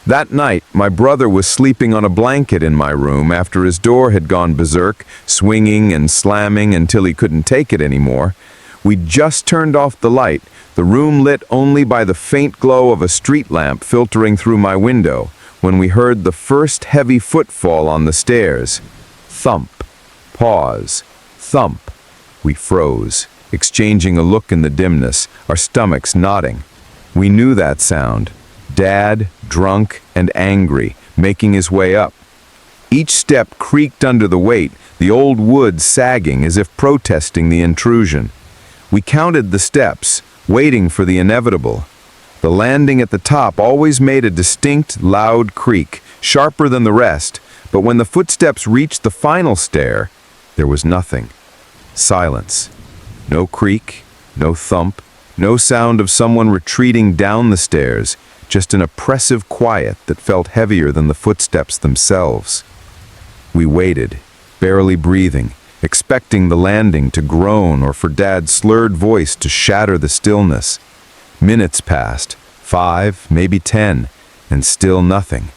That night, my brother was sleeping on a blanket in my room after his door had gone berserk, swinging and slamming until he couldn't take it anymore. We'd just turned off the light, the room lit only by the faint glow of a street lamp filtering through my window, when we heard the first heavy footfall on the stairs. Thump. Pause. Thump. We froze, exchanging a look in the dimness, our stomachs knotting. We knew that sound. Dad, drunk and angry, making his way up. Each step creaked under the weight, the old wood sagging as if protesting the intrusion. We counted the steps, waiting for the inevitable. The landing at the top always made a distinct, loud creak, sharper than the rest, but when the footsteps reached the final stair, there was nothing. Silence. No creak, no thump, no sound of someone retreating down the stairs, just an oppressive quiet that felt heavier than the footsteps themselves. We waited, barely breathing, expecting the landing to groan or for Dad's slurred voice to shatter the stillness. Minutes passed, 5, maybe 10, and still nothing.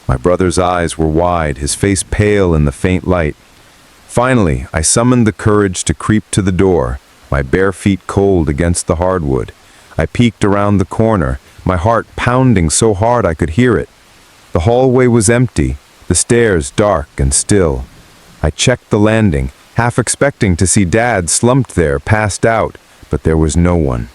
My brother's eyes were wide, his face pale in the faint light. Finally, I summoned the courage to creep to the door, my bare feet cold against the hardwood. I peeked around the corner, my heart pounding so hard I could hear it. The hallway was empty, the stairs dark and still. I checked the landing, half expecting to see Dad slumped there, passed out, but there was no one.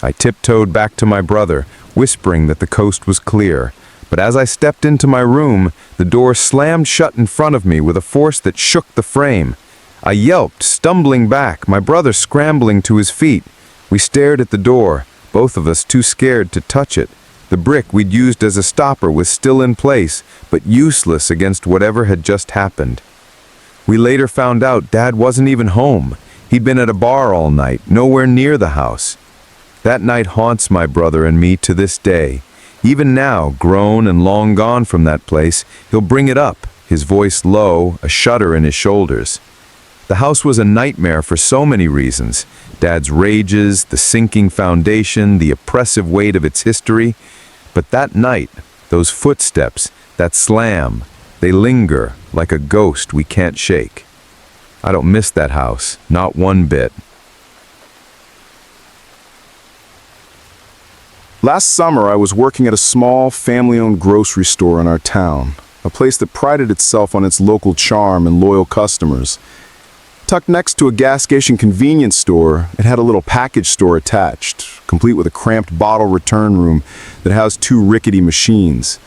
I tiptoed back to my brother, whispering that the coast was clear, but as I stepped into my room, the door slammed shut in front of me with a force that shook the frame. I yelped, stumbling back, my brother scrambling to his feet. We stared at the door, both of us too scared to touch it. The brick we'd used as a stopper was still in place, but useless against whatever had just happened. We later found out Dad wasn't even home. He'd been at a bar all night, nowhere near the house. That night haunts my brother and me to this day. Even now, grown and long gone from that place, he'll bring it up, his voice low, a shudder in his shoulders. The house was a nightmare for so many reasons. Dad's rages, the sinking foundation, the oppressive weight of its history. But that night, those footsteps, that slam, they linger like a ghost we can't shake. I don't miss that house, not one bit. Last summer, I was working at a small, family-owned grocery store in our town, a place that prided itself on its local charm and loyal customers. Tucked next to a gas station convenience store, it had a little package store attached, complete with a cramped bottle return room that housed 2 rickety machines.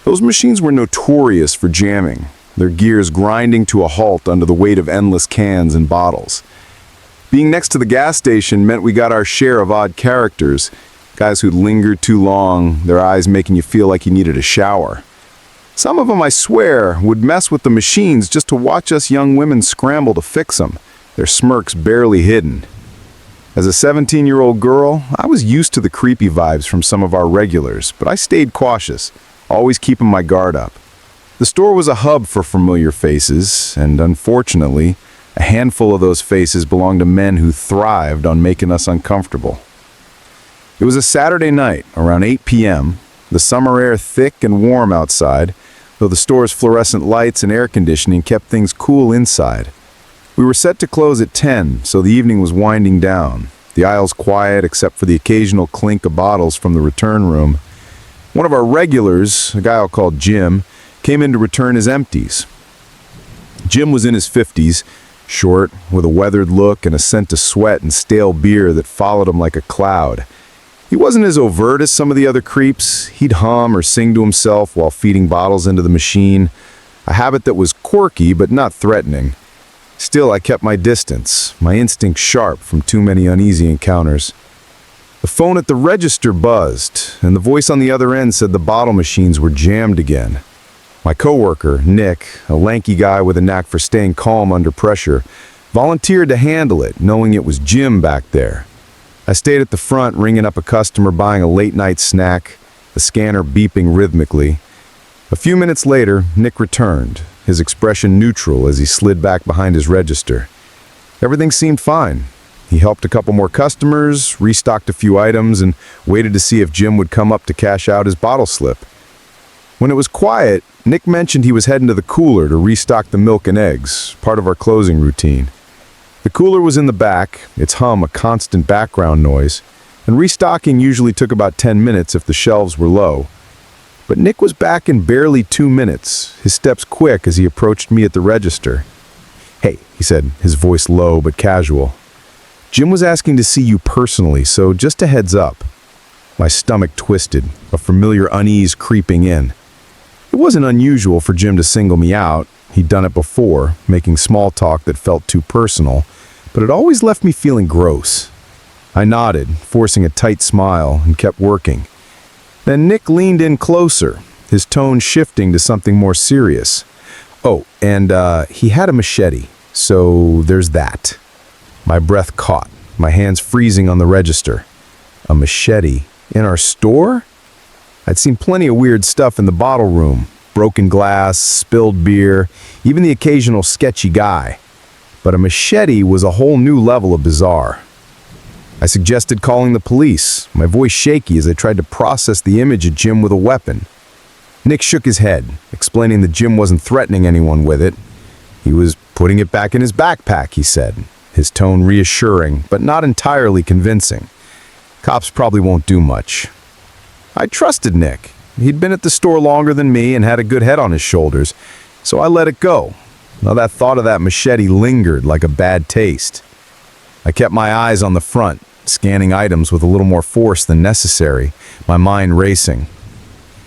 Those machines were notorious for jamming, their gears grinding to a halt under the weight of endless cans and bottles. Being next to the gas station meant we got our share of odd characters. Guys who'd lingered too long, their eyes making you feel like you needed a shower. Some of them, I swear, would mess with the machines just to watch us young women scramble to fix them, their smirks barely hidden. As a 17-year-old girl, I was used to the creepy vibes from some of our regulars, but I stayed cautious, always keeping my guard up. The store was a hub for familiar faces, and unfortunately, a handful of those faces belonged to men who thrived on making us uncomfortable. It was a Saturday night, around 8 p.m., the summer air thick and warm outside, though the store's fluorescent lights and air conditioning kept things cool inside. We were set to close at 10, so the evening was winding down, the aisles quiet except for the occasional clink of bottles from the return room. One of our regulars, a guy I'll call Jim, came in to return his empties. Jim was in his 50s, short, with a weathered look and a scent of sweat and stale beer that followed him like a cloud. He wasn't as overt as some of the other creeps. He'd hum or sing to himself while feeding bottles into the machine, a habit that was quirky but not threatening. Still, I kept my distance, my instincts sharp from too many uneasy encounters. The phone at the register buzzed, and the voice on the other end said the bottle machines were jammed again. My coworker, Nick, a lanky guy with a knack for staying calm under pressure, volunteered to handle it, knowing it was Jim back there. I stayed at the front, ringing up a customer buying a late-night snack, the scanner beeping rhythmically. A few minutes later, Nick returned, his expression neutral as he slid back behind his register. Everything seemed fine. He helped a couple more customers, restocked a few items, and waited to see if Jim would come up to cash out his bottle slip. When it was quiet, Nick mentioned he was heading to the cooler to restock the milk and eggs, part of our closing routine. The cooler was in the back, its hum a constant background noise, and restocking usually took about 10 minutes if the shelves were low. But Nick was back in barely 2 minutes, his steps quick as he approached me at the register. "Hey," he said, his voice low but casual. "Jim was asking to see you personally, so just a heads up." My stomach twisted, a familiar unease creeping in. It wasn't unusual for Jim to single me out. He'd done it before, making small talk that felt too personal, but it always left me feeling gross. I nodded, forcing a tight smile, and kept working. Then Nick leaned in closer, his tone shifting to something more serious. "Oh, and he had a machete, so there's that." My breath caught, my hands freezing on the register. A machete? In our store? I'd seen plenty of weird stuff in the bottle room. Broken glass, spilled beer, even the occasional sketchy guy. But a machete was a whole new level of bizarre. I suggested calling the police, my voice shaky as I tried to process the image of Jim with a weapon. Nick shook his head, explaining that Jim wasn't threatening anyone with it. He was putting it back in his backpack, he said, his tone reassuring, but not entirely convincing. Cops probably won't do much. I trusted Nick. He'd been at the store longer than me and had a good head on his shoulders, so I let it go. Now that thought of that machete lingered like a bad taste. I kept my eyes on the front, scanning items with a little more force than necessary, my mind racing.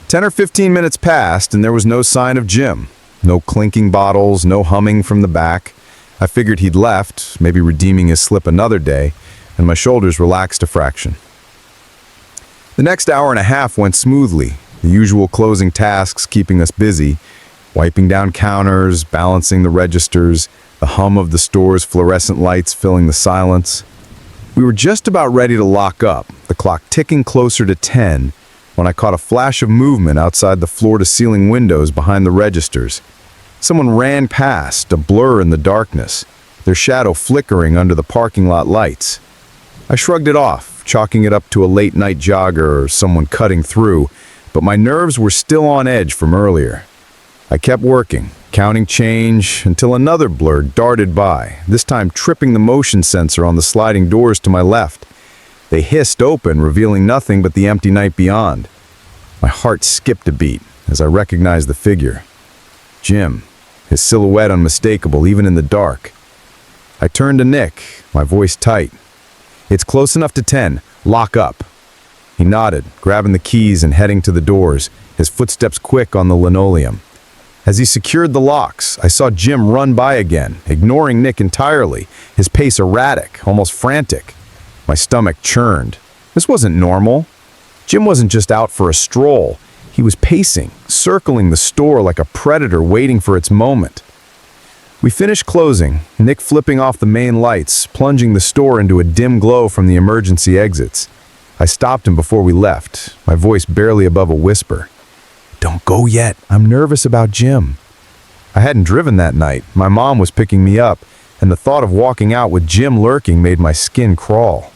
10 or 15 minutes passed and there was no sign of Jim. No clinking bottles, no humming from the back. I figured he'd left, maybe redeeming his slip another day, and my shoulders relaxed a fraction. The next hour and a half went smoothly, the usual closing tasks keeping us busy, wiping down counters, balancing the registers, the hum of the store's fluorescent lights filling the silence. We were just about ready to lock up, the clock ticking closer to 10, when I caught a flash of movement outside the floor-to-ceiling windows behind the registers. Someone ran past, a blur in the darkness, their shadow flickering under the parking lot lights. I shrugged it off, chalking it up to a late-night jogger or someone cutting through, but my nerves were still on edge from earlier. I kept working, counting change, until another blur darted by, this time tripping the motion sensor on the sliding doors to my left. They hissed open, revealing nothing but the empty night beyond. My heart skipped a beat as I recognized the figure. Jim, his silhouette unmistakable even in the dark. I turned to Nick, my voice tight. "It's close enough to 10. Lock up." He nodded, grabbing the keys and heading to the doors, his footsteps quick on the linoleum. As he secured the locks, I saw Jim run by again, ignoring Nick entirely, his pace erratic, almost frantic. My stomach churned. This wasn't normal. Jim wasn't just out for a stroll. He was pacing, circling the store like a predator waiting for its moment. We finished closing, Nick flipping off the main lights, plunging the store into a dim glow from the emergency exits. I stopped him before we left, my voice barely above a whisper. "Don't go yet. I'm nervous about Jim." I hadn't driven that night. My mom was picking me up, and the thought of walking out with Jim lurking made my skin crawl.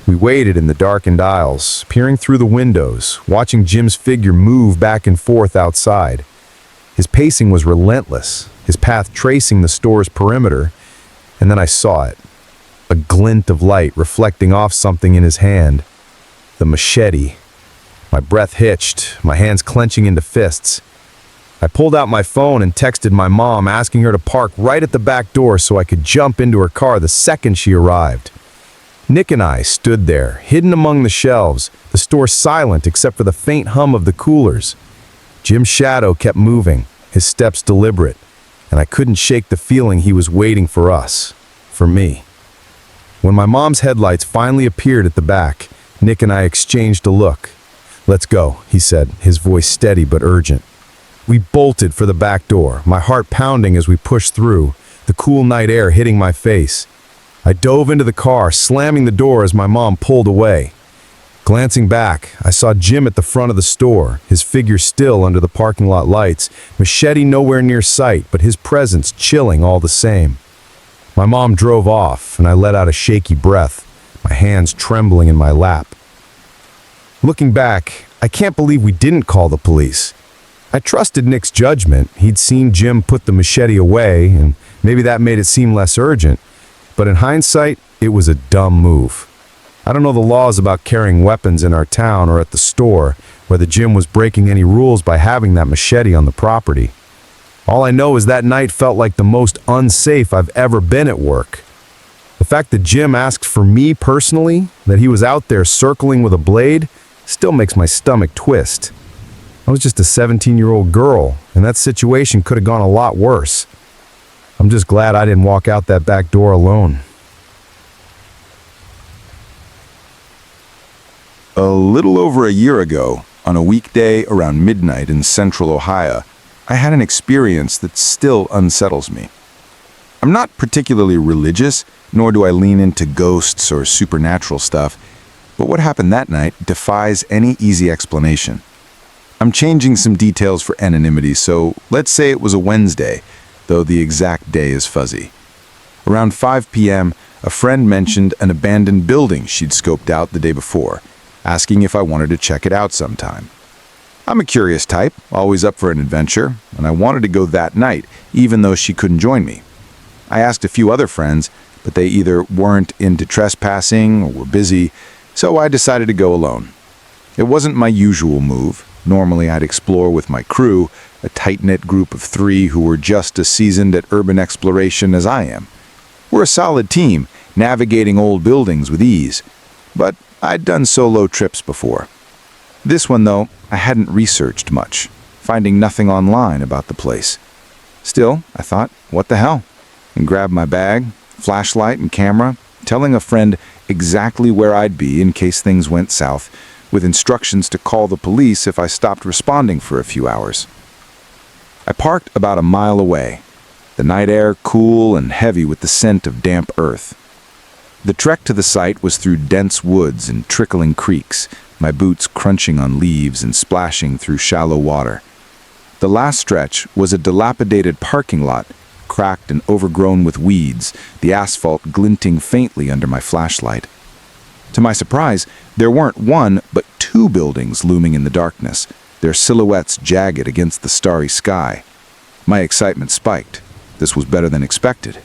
We waited in the darkened aisles, peering through the windows, watching Jim's figure move back and forth outside. His pacing was relentless, his path tracing the store's perimeter, and then I saw it. A glint of light reflecting off something in his hand. The machete. My breath hitched, my hands clenching into fists. I pulled out my phone and texted my mom, asking her to park right at the back door so I could jump into her car the second she arrived. Nick and I stood there, hidden among the shelves, the store silent except for the faint hum of the coolers. Jim's shadow kept moving, his steps deliberate, and I couldn't shake the feeling he was waiting for us, for me. When my mom's headlights finally appeared at the back, Nick and I exchanged a look. "Let's go," he said, his voice steady but urgent. We bolted for the back door, my heart pounding as we pushed through, the cool night air hitting my face. I dove into the car, slamming the door as my mom pulled away. Glancing back, I saw Jim at the front of the store, his figure still under the parking lot lights, machete nowhere near sight, but his presence chilling all the same. My mom drove off, and I let out a shaky breath, my hands trembling in my lap. Looking back, I can't believe we didn't call the police. I trusted Nick's judgment. He'd seen Jim put the machete away, and maybe that made it seem less urgent. But in hindsight, it was a dumb move. I don't know the laws about carrying weapons in our town or at the store, whether Jim was breaking any rules by having that machete on the property. All I know is that night felt like the most unsafe I've ever been at work. The fact that Jim asked for me personally, that he was out there circling with a blade, still makes my stomach twist. I was just a 17-year-old girl, and that situation could have gone a lot worse. I'm just glad I didn't walk out that back door alone. A little over a year ago, on a weekday around midnight in central Ohio, I had an experience that still unsettles me. I'm not particularly religious, nor do I lean into ghosts or supernatural stuff, but what happened that night defies any easy explanation. I'm changing some details for anonymity, so let's say it was a Wednesday, though the exact day is fuzzy. Around 5 p.m., a friend mentioned an abandoned building she'd scoped out the day before, asking if I wanted to check it out sometime. I'm a curious type, always up for an adventure, and I wanted to go that night, even though she couldn't join me. I asked a few other friends, but they either weren't into trespassing or were busy, so I decided to go alone. It wasn't my usual move. Normally I'd explore with my crew, a tight-knit group of 3 who were just as seasoned at urban exploration as I am. We're a solid team, navigating old buildings with ease, but I'd done solo trips before. This one, though, I hadn't researched much, finding nothing online about the place. Still, I thought, what the hell? And grabbed my bag, flashlight and camera, telling a friend exactly where I'd be in case things went south, with instructions to call the police if I stopped responding for a few hours. I parked about a mile away, the night air cool and heavy with the scent of damp earth. The trek to the site was through dense woods and trickling creeks, my boots crunching on leaves and splashing through shallow water. The last stretch was a dilapidated parking lot, cracked and overgrown with weeds, the asphalt glinting faintly under my flashlight. To my surprise, there weren't 1, but 2 buildings looming in the darkness, their silhouettes jagged against the starry sky. My excitement spiked. This was better than expected.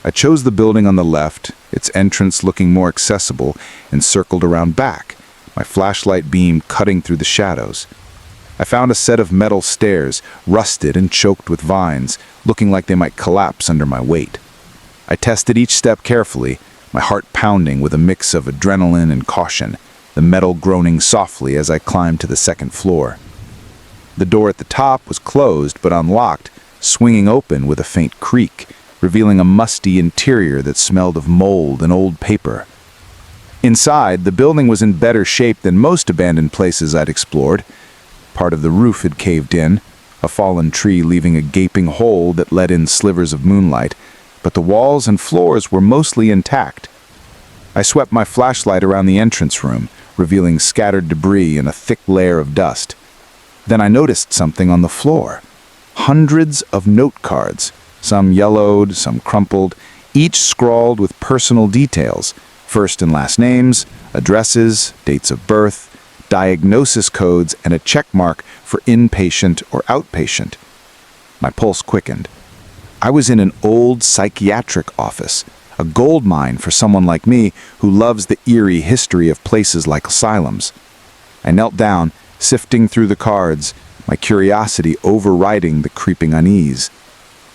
I chose the building on the left, its entrance looking more accessible, and circled around back, my flashlight beam cutting through the shadows. I found a set of metal stairs, rusted and choked with vines, looking like they might collapse under my weight. I tested each step carefully, my heart pounding with a mix of adrenaline and caution, the metal groaning softly as I climbed to the second floor. The door at the top was closed but unlocked, swinging open with a faint creak, revealing a musty interior that smelled of mold and old paper. Inside, the building was in better shape than most abandoned places I'd explored. Part of the roof had caved in, a fallen tree leaving a gaping hole that let in slivers of moonlight, but the walls and floors were mostly intact. I swept my flashlight around the entrance room, revealing scattered debris and a thick layer of dust. Then I noticed something on the floor. Hundreds of note cards, some yellowed, some crumpled, each scrawled with personal details, first and last names, addresses, dates of birth, diagnosis codes, and a check mark for inpatient or outpatient. My pulse quickened. I was in an old psychiatric office, a gold mine for someone like me who loves the eerie history of places like asylums. I knelt down, sifting through the cards, my curiosity overriding the creeping unease.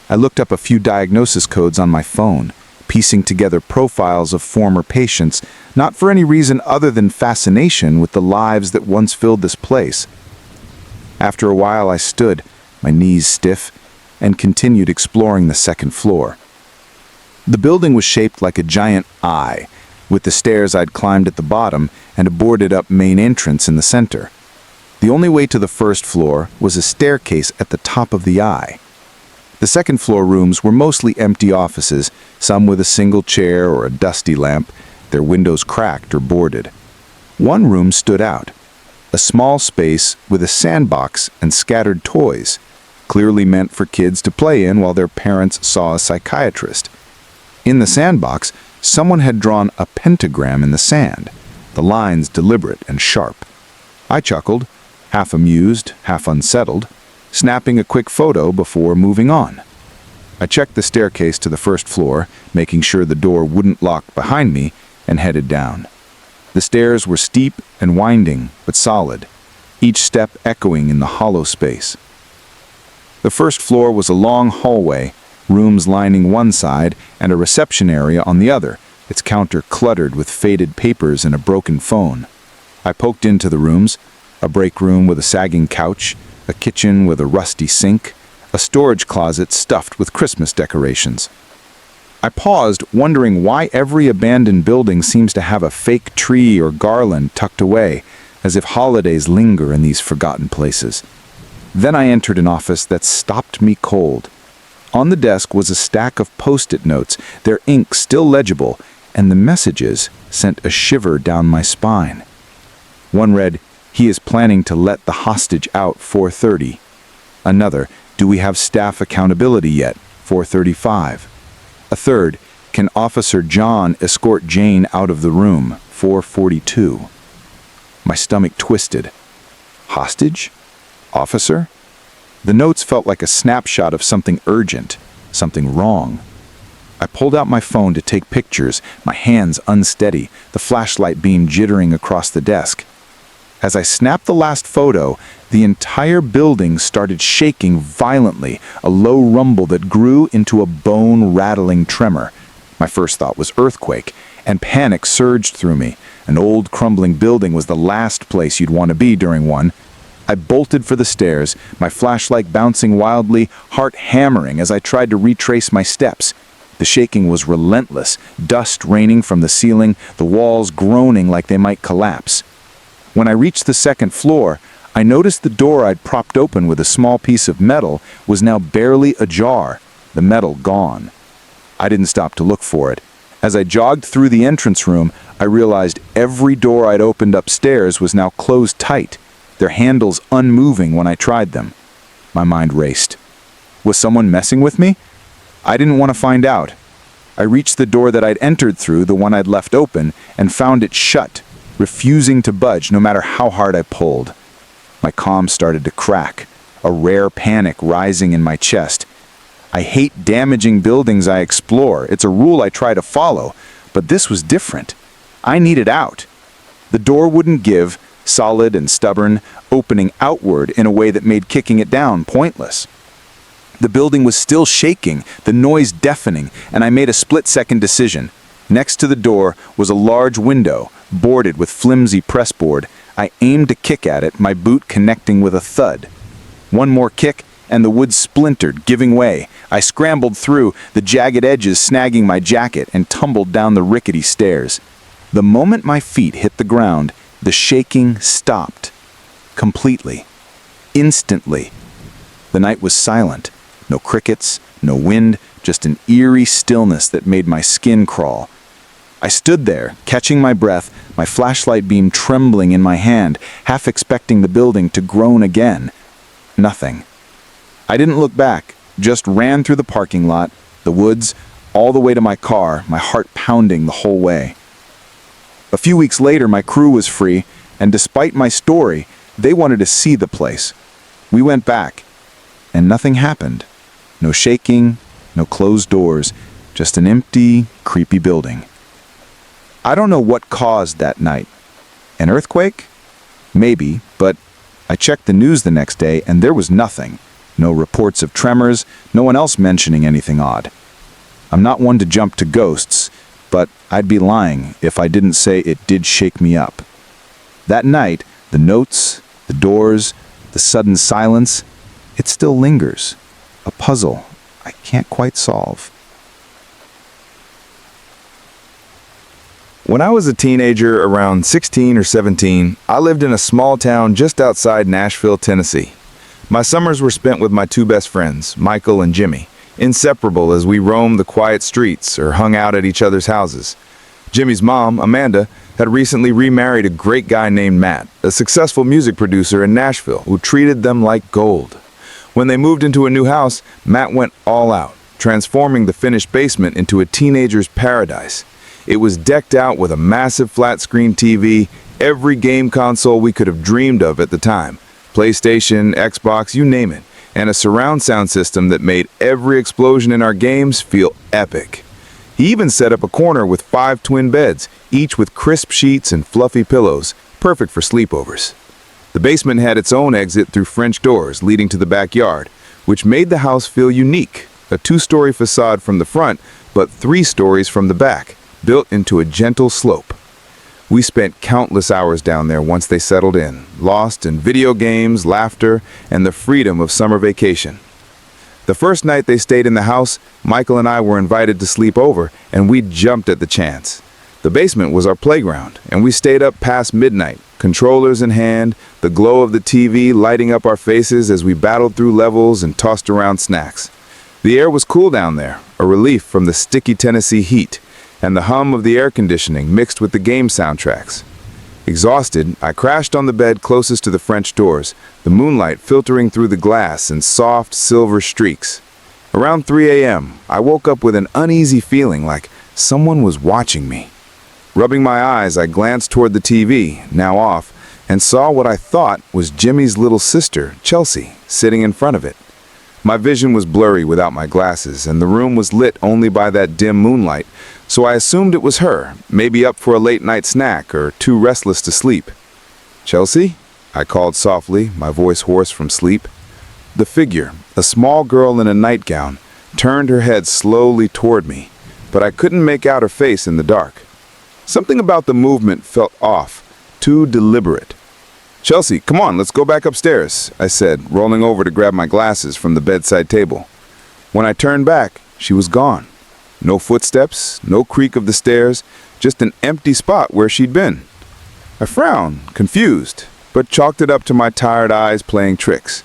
I looked up a few diagnosis codes on my phone, piecing together profiles of former patients, not for any reason other than fascination with the lives that once filled this place. After a while I stood, my knees stiff, and continued exploring the second floor. The building was shaped like a giant eye, with the stairs I'd climbed at the bottom and a boarded-up main entrance in the center. The only way to the first floor was a staircase at the top of the eye. The second floor rooms were mostly empty offices, some with a single chair or a dusty lamp, their windows cracked or boarded. One room stood out, a small space with a sandbox and scattered toys, clearly meant for kids to play in while their parents saw a psychiatrist. In the sandbox, someone had drawn a pentagram in the sand, the lines deliberate and sharp. I chuckled, half amused, half unsettled, snapping a quick photo before moving on. I checked the staircase to the first floor, making sure the door wouldn't lock behind me, and headed down. The stairs were steep and winding, but solid, each step echoing in the hollow space. The first floor was a long hallway, rooms lining one side and a reception area on the other, its counter cluttered with faded papers and a broken phone. I poked into the rooms, a break room with a sagging couch, a kitchen with a rusty sink, a storage closet stuffed with Christmas decorations. I paused, wondering why every abandoned building seems to have a fake tree or garland tucked away, as if holidays linger in these forgotten places. Then I entered an office that stopped me cold. On the desk was a stack of post-it notes, their ink still legible, and the messages sent a shiver down my spine. One read, "He is planning to let the hostage out 4:30. Another, "Do we have staff accountability yet? 4:35. A third, "Can Officer John escort Jane out of the room? 4:42. My stomach twisted. Hostage? Officer? The notes felt like a snapshot of something urgent, something wrong. I pulled out my phone to take pictures, my hands unsteady, the flashlight beam jittering across the desk. As I snapped the last photo, the entire building started shaking violently, a low rumble that grew into a bone-rattling tremor. My first thought was earthquake, and panic surged through me. An old, crumbling building was the last place you'd want to be during one. I bolted for the stairs, my flashlight bouncing wildly, heart hammering as I tried to retrace my steps. The shaking was relentless, dust raining from the ceiling, the walls groaning like they might collapse. When I reached the second floor, I noticed the door I'd propped open with a small piece of metal was now barely ajar, the metal gone. I didn't stop to look for it. As I jogged through the entrance room, I realized every door I'd opened upstairs was now closed tight, their handles unmoving when I tried them. My mind raced. Was someone messing with me? I didn't want to find out. I reached the door that I'd entered through, the one I'd left open, and found it shut, refusing to budge no matter how hard I pulled. My calm started to crack, a rare panic rising in my chest. I hate damaging buildings I explore. It's a rule I try to follow, but this was different. I needed out. The door wouldn't give, solid and stubborn, opening outward in a way that made kicking it down pointless. The building was still shaking, the noise deafening, and I made a split-second decision. Next to the door was a large window, boarded with flimsy pressboard. I aimed to kick at it, my boot connecting with a thud. One more kick, and the wood splintered, giving way. I scrambled through, the jagged edges snagging my jacket, and tumbled down the rickety stairs. The moment my feet hit the ground, the shaking stopped. Completely. Instantly. The night was silent. No crickets, no wind, just an eerie stillness that made my skin crawl. I stood there, catching my breath, my flashlight beam trembling in my hand, half expecting the building to groan again. Nothing. I didn't look back, just ran through the parking lot, the woods, all the way to my car, my heart pounding the whole way. A few weeks later, my crew was free, and despite my story, they wanted to see the place. We went back, and nothing happened. No shaking, no closed doors, just an empty, creepy building. I don't know what caused that night. An earthquake? Maybe, but I checked the news the next day and there was nothing. No reports of tremors, no one else mentioning anything odd. I'm not one to jump to ghosts, but I'd be lying if I didn't say it did shake me up. That night, the notes, the doors, the sudden silence, it still lingers. A puzzle I can't quite solve. When I was a teenager, around 16 or 17, I lived in a small town just outside Nashville, Tennessee. My summers were spent with my two best friends, Michael and Jimmy, inseparable as we roamed the quiet streets or hung out at each other's houses. Jimmy's mom, Amanda, had recently remarried a great guy named Matt, a successful music producer in Nashville who treated them like gold. When they moved into a new house, Matt went all out, transforming the finished basement into a teenager's paradise. It was decked out with a massive flat-screen TV, every game console we could have dreamed of at the time. PlayStation, Xbox, you name it, and a surround sound system that made every explosion in our games feel epic. He even set up a corner with 5 twin beds, each with crisp sheets and fluffy pillows, perfect for sleepovers. The basement had its own exit through French doors leading to the backyard, which made the house feel unique, a 2-story facade from the front, but 3 stories from the back, built into a gentle slope. We spent countless hours down there once they settled in, lost in video games, laughter, and the freedom of summer vacation. The first night they stayed in the house, Michael and I were invited to sleep over, and we jumped at the chance. The basement was our playground, and we stayed up past midnight, controllers in hand, the glow of the TV lighting up our faces as we battled through levels and tossed around snacks. The air was cool down there, a relief from the sticky Tennessee heat, and the hum of the air conditioning mixed with the game soundtracks. Exhausted, I crashed on the bed closest to the French doors, the moonlight filtering through the glass in soft silver streaks. Around 3 a.m., I woke up with an uneasy feeling like someone was watching me. Rubbing my eyes, I glanced toward the TV, now off, and saw what I thought was Jimmy's little sister, Chelsea, sitting in front of it. My vision was blurry without my glasses, and the room was lit only by that dim moonlight, so I assumed it was her, maybe up for a late-night snack or too restless to sleep. "Chelsea?" I called softly, my voice hoarse from sleep. The figure, a small girl in a nightgown, turned her head slowly toward me, but I couldn't make out her face in the dark. Something about the movement felt off, too deliberate. "Chelsea, come on, let's go back upstairs," I said, rolling over to grab my glasses from the bedside table. When I turned back, she was gone. No footsteps, no creak of the stairs, just an empty spot where she'd been. I frowned, confused, but chalked it up to my tired eyes playing tricks.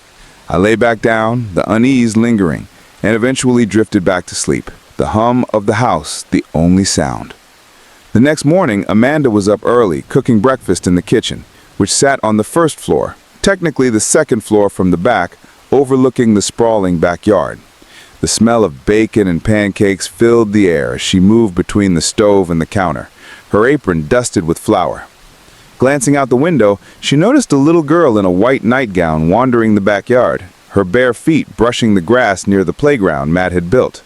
I lay back down, the unease lingering, and eventually drifted back to sleep, the hum of the house the only sound. The next morning, Amanda was up early, cooking breakfast in the kitchen, which sat on the first floor, technically the second floor from the back, overlooking the sprawling backyard. The smell of bacon and pancakes filled the air as she moved between the stove and the counter, her apron dusted with flour. Glancing out the window, she noticed a little girl in a white nightgown wandering the backyard, her bare feet brushing the grass near the playground Matt had built.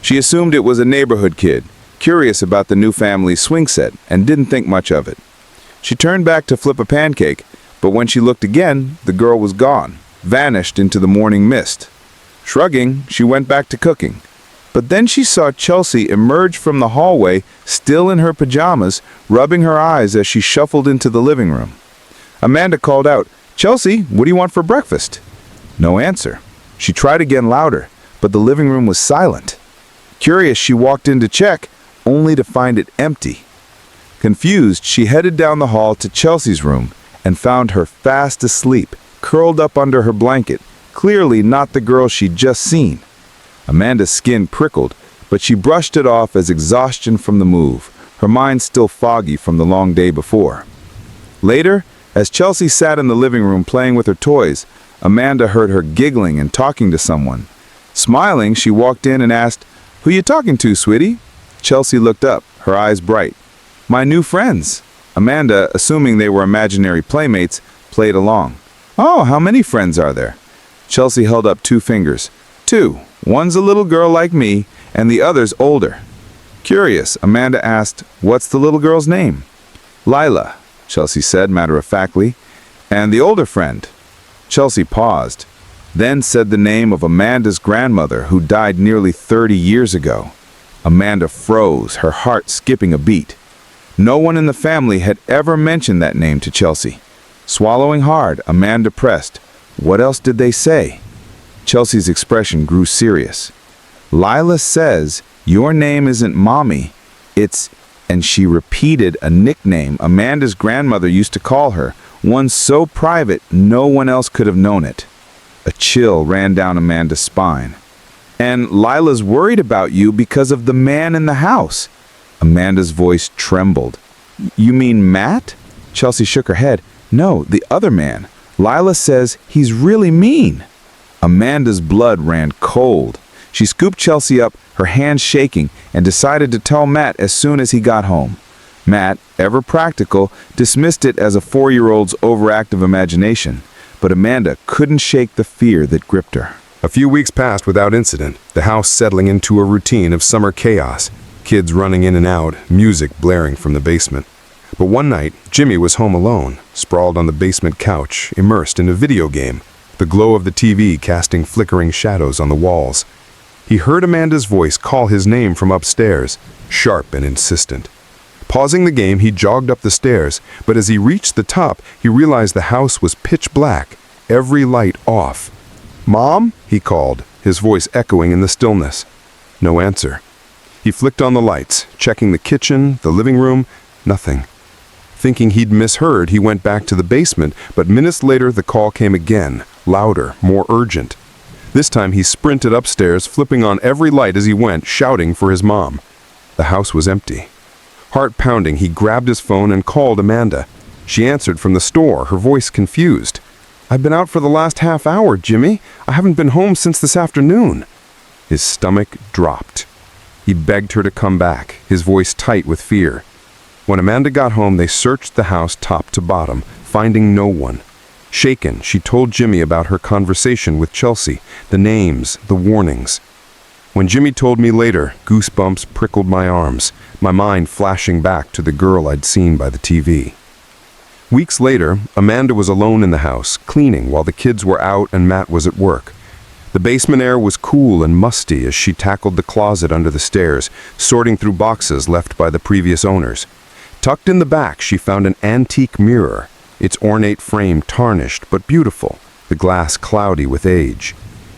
She assumed it was a neighborhood kid, curious about the new family's swing set, and didn't think much of it. She turned back to flip a pancake, but when she looked again, the girl was gone, vanished into the morning mist. Shrugging, she went back to cooking. But then she saw Chelsea emerge from the hallway, still in her pajamas, rubbing her eyes as she shuffled into the living room. Amanda called out, "Chelsea, what do you want for breakfast?" No answer. She tried again louder, but the living room was silent. Curious, she walked in to check, only to find it empty. Confused, she headed down the hall to Chelsea's room and found her fast asleep, curled up under her blanket, clearly not the girl she'd just seen. Amanda's skin prickled, but she brushed it off as exhaustion from the move, her mind still foggy from the long day before. Later, as Chelsea sat in the living room playing with her toys, Amanda heard her giggling and talking to someone. Smiling, she walked in and asked, "Who you talking to, sweetie?" Chelsea looked up, her eyes bright. "My new friends." Amanda, assuming they were imaginary playmates, played along. "Oh, how many friends are there?" Chelsea held up 2 fingers. "2. One's a little girl like me, and the other's older." Curious, Amanda asked, "What's the little girl's name?" "Lila," Chelsea said matter-of-factly. "And the older friend?" Chelsea paused, then said the name of Amanda's grandmother who died nearly 30 years ago. Amanda froze, her heart skipping a beat. No one in the family had ever mentioned that name to Chelsea. Swallowing hard, Amanda pressed, "What else did they say?" Chelsea's expression grew serious. "Lila says, your name isn't Mommy, it's..." And she repeated a nickname Amanda's grandmother used to call her, one so private no one else could have known it. A chill ran down Amanda's spine. "And Lila's worried about you because of the man in the house." Amanda's voice trembled. "You mean Matt?" Chelsea shook her head. "No, the other man. Lila says he's really mean." Amanda's blood ran cold. She scooped Chelsea up, her hands shaking, and decided to tell Matt as soon as he got home. Matt, ever practical, dismissed it as a 4-year-old's overactive imagination, but Amanda couldn't shake the fear that gripped her. A few weeks passed without incident, the house settling into a routine of summer chaos, kids running in and out, music blaring from the basement. But one night, Jimmy was home alone, sprawled on the basement couch, immersed in a video game, the glow of the TV casting flickering shadows on the walls. He heard Amanda's voice call his name from upstairs, sharp and insistent. Pausing the game, he jogged up the stairs, but as he reached the top, he realized the house was pitch black, every light off. "Mom?" he called, his voice echoing in the stillness. No answer. He flicked on the lights, checking the kitchen, the living room, nothing. Thinking he'd misheard, he went back to the basement, but minutes later the call came again, louder, more urgent. This time he sprinted upstairs, flipping on every light as he went, shouting for his mom. The house was empty. Heart pounding, he grabbed his phone and called Amanda. She answered from the store, her voice confused. "I've been out for the last half hour, Jimmy. I haven't been home since this afternoon." His stomach dropped. He begged her to come back, his voice tight with fear. When Amanda got home, they searched the house top to bottom, finding no one. Shaken, she told Jimmy about her conversation with Chelsea, the names, the warnings. When Jimmy told me later, goosebumps prickled my arms, my mind flashing back to the girl I'd seen by the TV. Weeks later, Amanda was alone in the house, cleaning while the kids were out and Matt was at work. The basement air was cool and musty as she tackled the closet under the stairs, sorting through boxes left by the previous owners. Tucked in the back, she found an antique mirror, its ornate frame tarnished but beautiful, the glass cloudy with age.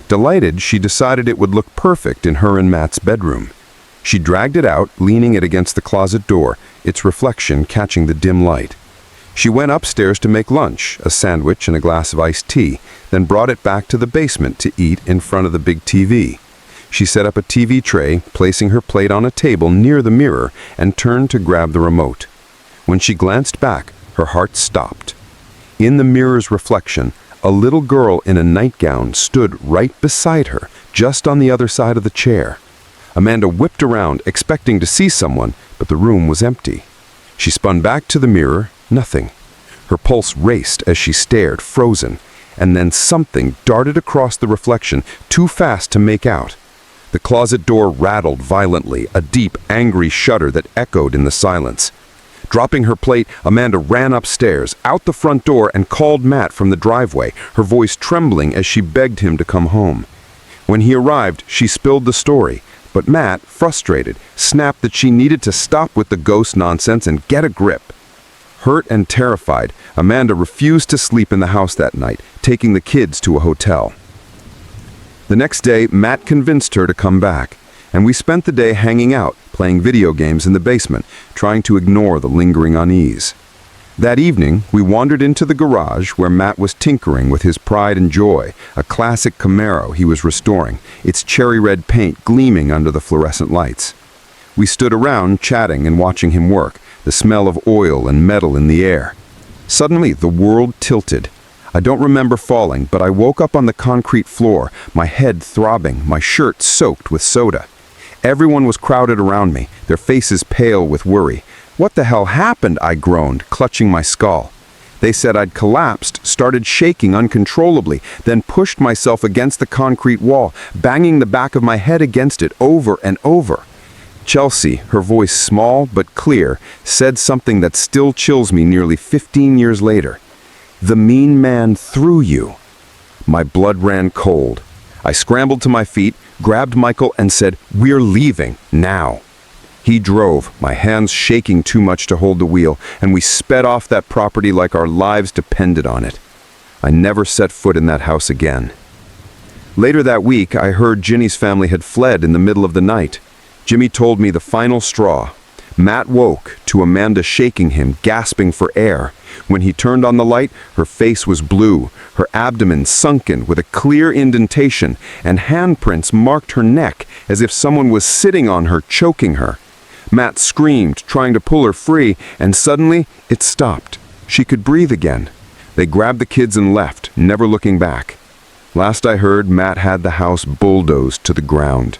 Delighted, she decided it would look perfect in her and Matt's bedroom. She dragged it out, leaning it against the closet door, its reflection catching the dim light. She went upstairs to make lunch, a sandwich and a glass of iced tea, then brought it back to the basement to eat in front of the big TV. She set up a TV tray, placing her plate on a table near the mirror, and turned to grab the remote. When she glanced back, her heart stopped. In the mirror's reflection, a little girl in a nightgown stood right beside her, just on the other side of the chair. Amanda whipped around, expecting to see someone, but the room was empty. She spun back to the mirror, nothing. Her pulse raced as she stared, frozen, and then something darted across the reflection, too fast to make out. The closet door rattled violently, a deep, angry shudder that echoed in the silence. Dropping her plate, Amanda ran upstairs, out the front door, and called Matt from the driveway, her voice trembling as she begged him to come home. When he arrived, she spilled the story, but Matt, frustrated, snapped that she needed to stop with the ghost nonsense and get a grip. Hurt and terrified, Amanda refused to sleep in the house that night, taking the kids to a hotel. The next day, Matt convinced her to come back, and we spent the day hanging out, playing video games in the basement, trying to ignore the lingering unease. That evening, we wandered into the garage where Matt was tinkering with his pride and joy, a classic Camaro he was restoring, its cherry red paint gleaming under the fluorescent lights. We stood around chatting and watching him work, the smell of oil and metal in the air. Suddenly, the world tilted. I don't remember falling, but I woke up on the concrete floor, my head throbbing, my shirt soaked with soda. Everyone was crowded around me, their faces pale with worry. "What the hell happened?" I groaned, clutching my skull. They said I'd collapsed, started shaking uncontrollably, then pushed myself against the concrete wall, banging the back of my head against it over and over. Chelsea, her voice small but clear, said something that still chills me nearly 15 years later. "The mean man threw you." My blood ran cold. I scrambled to my feet, grabbed Michael, and said, "We're leaving, now." He drove, my hands shaking too much to hold the wheel, and we sped off that property like our lives depended on it. I never set foot in that house again. Later that week, I heard Ginny's family had fled in the middle of the night. Jimmy told me the final straw. Matt woke to Amanda shaking him, gasping for air. When he turned on the light, her face was blue, her abdomen sunken with a clear indentation, and handprints marked her neck as if someone was sitting on her, choking her. Matt screamed, trying to pull her free, and suddenly it stopped. She could breathe again. They grabbed the kids and left, never looking back. Last I heard, Matt had the house bulldozed to the ground.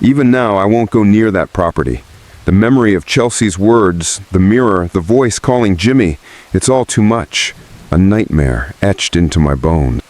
Even now, I won't go near that property. The memory of Chelsea's words, the mirror, the voice calling Jimmy, it's all too much. A nightmare etched into my bones.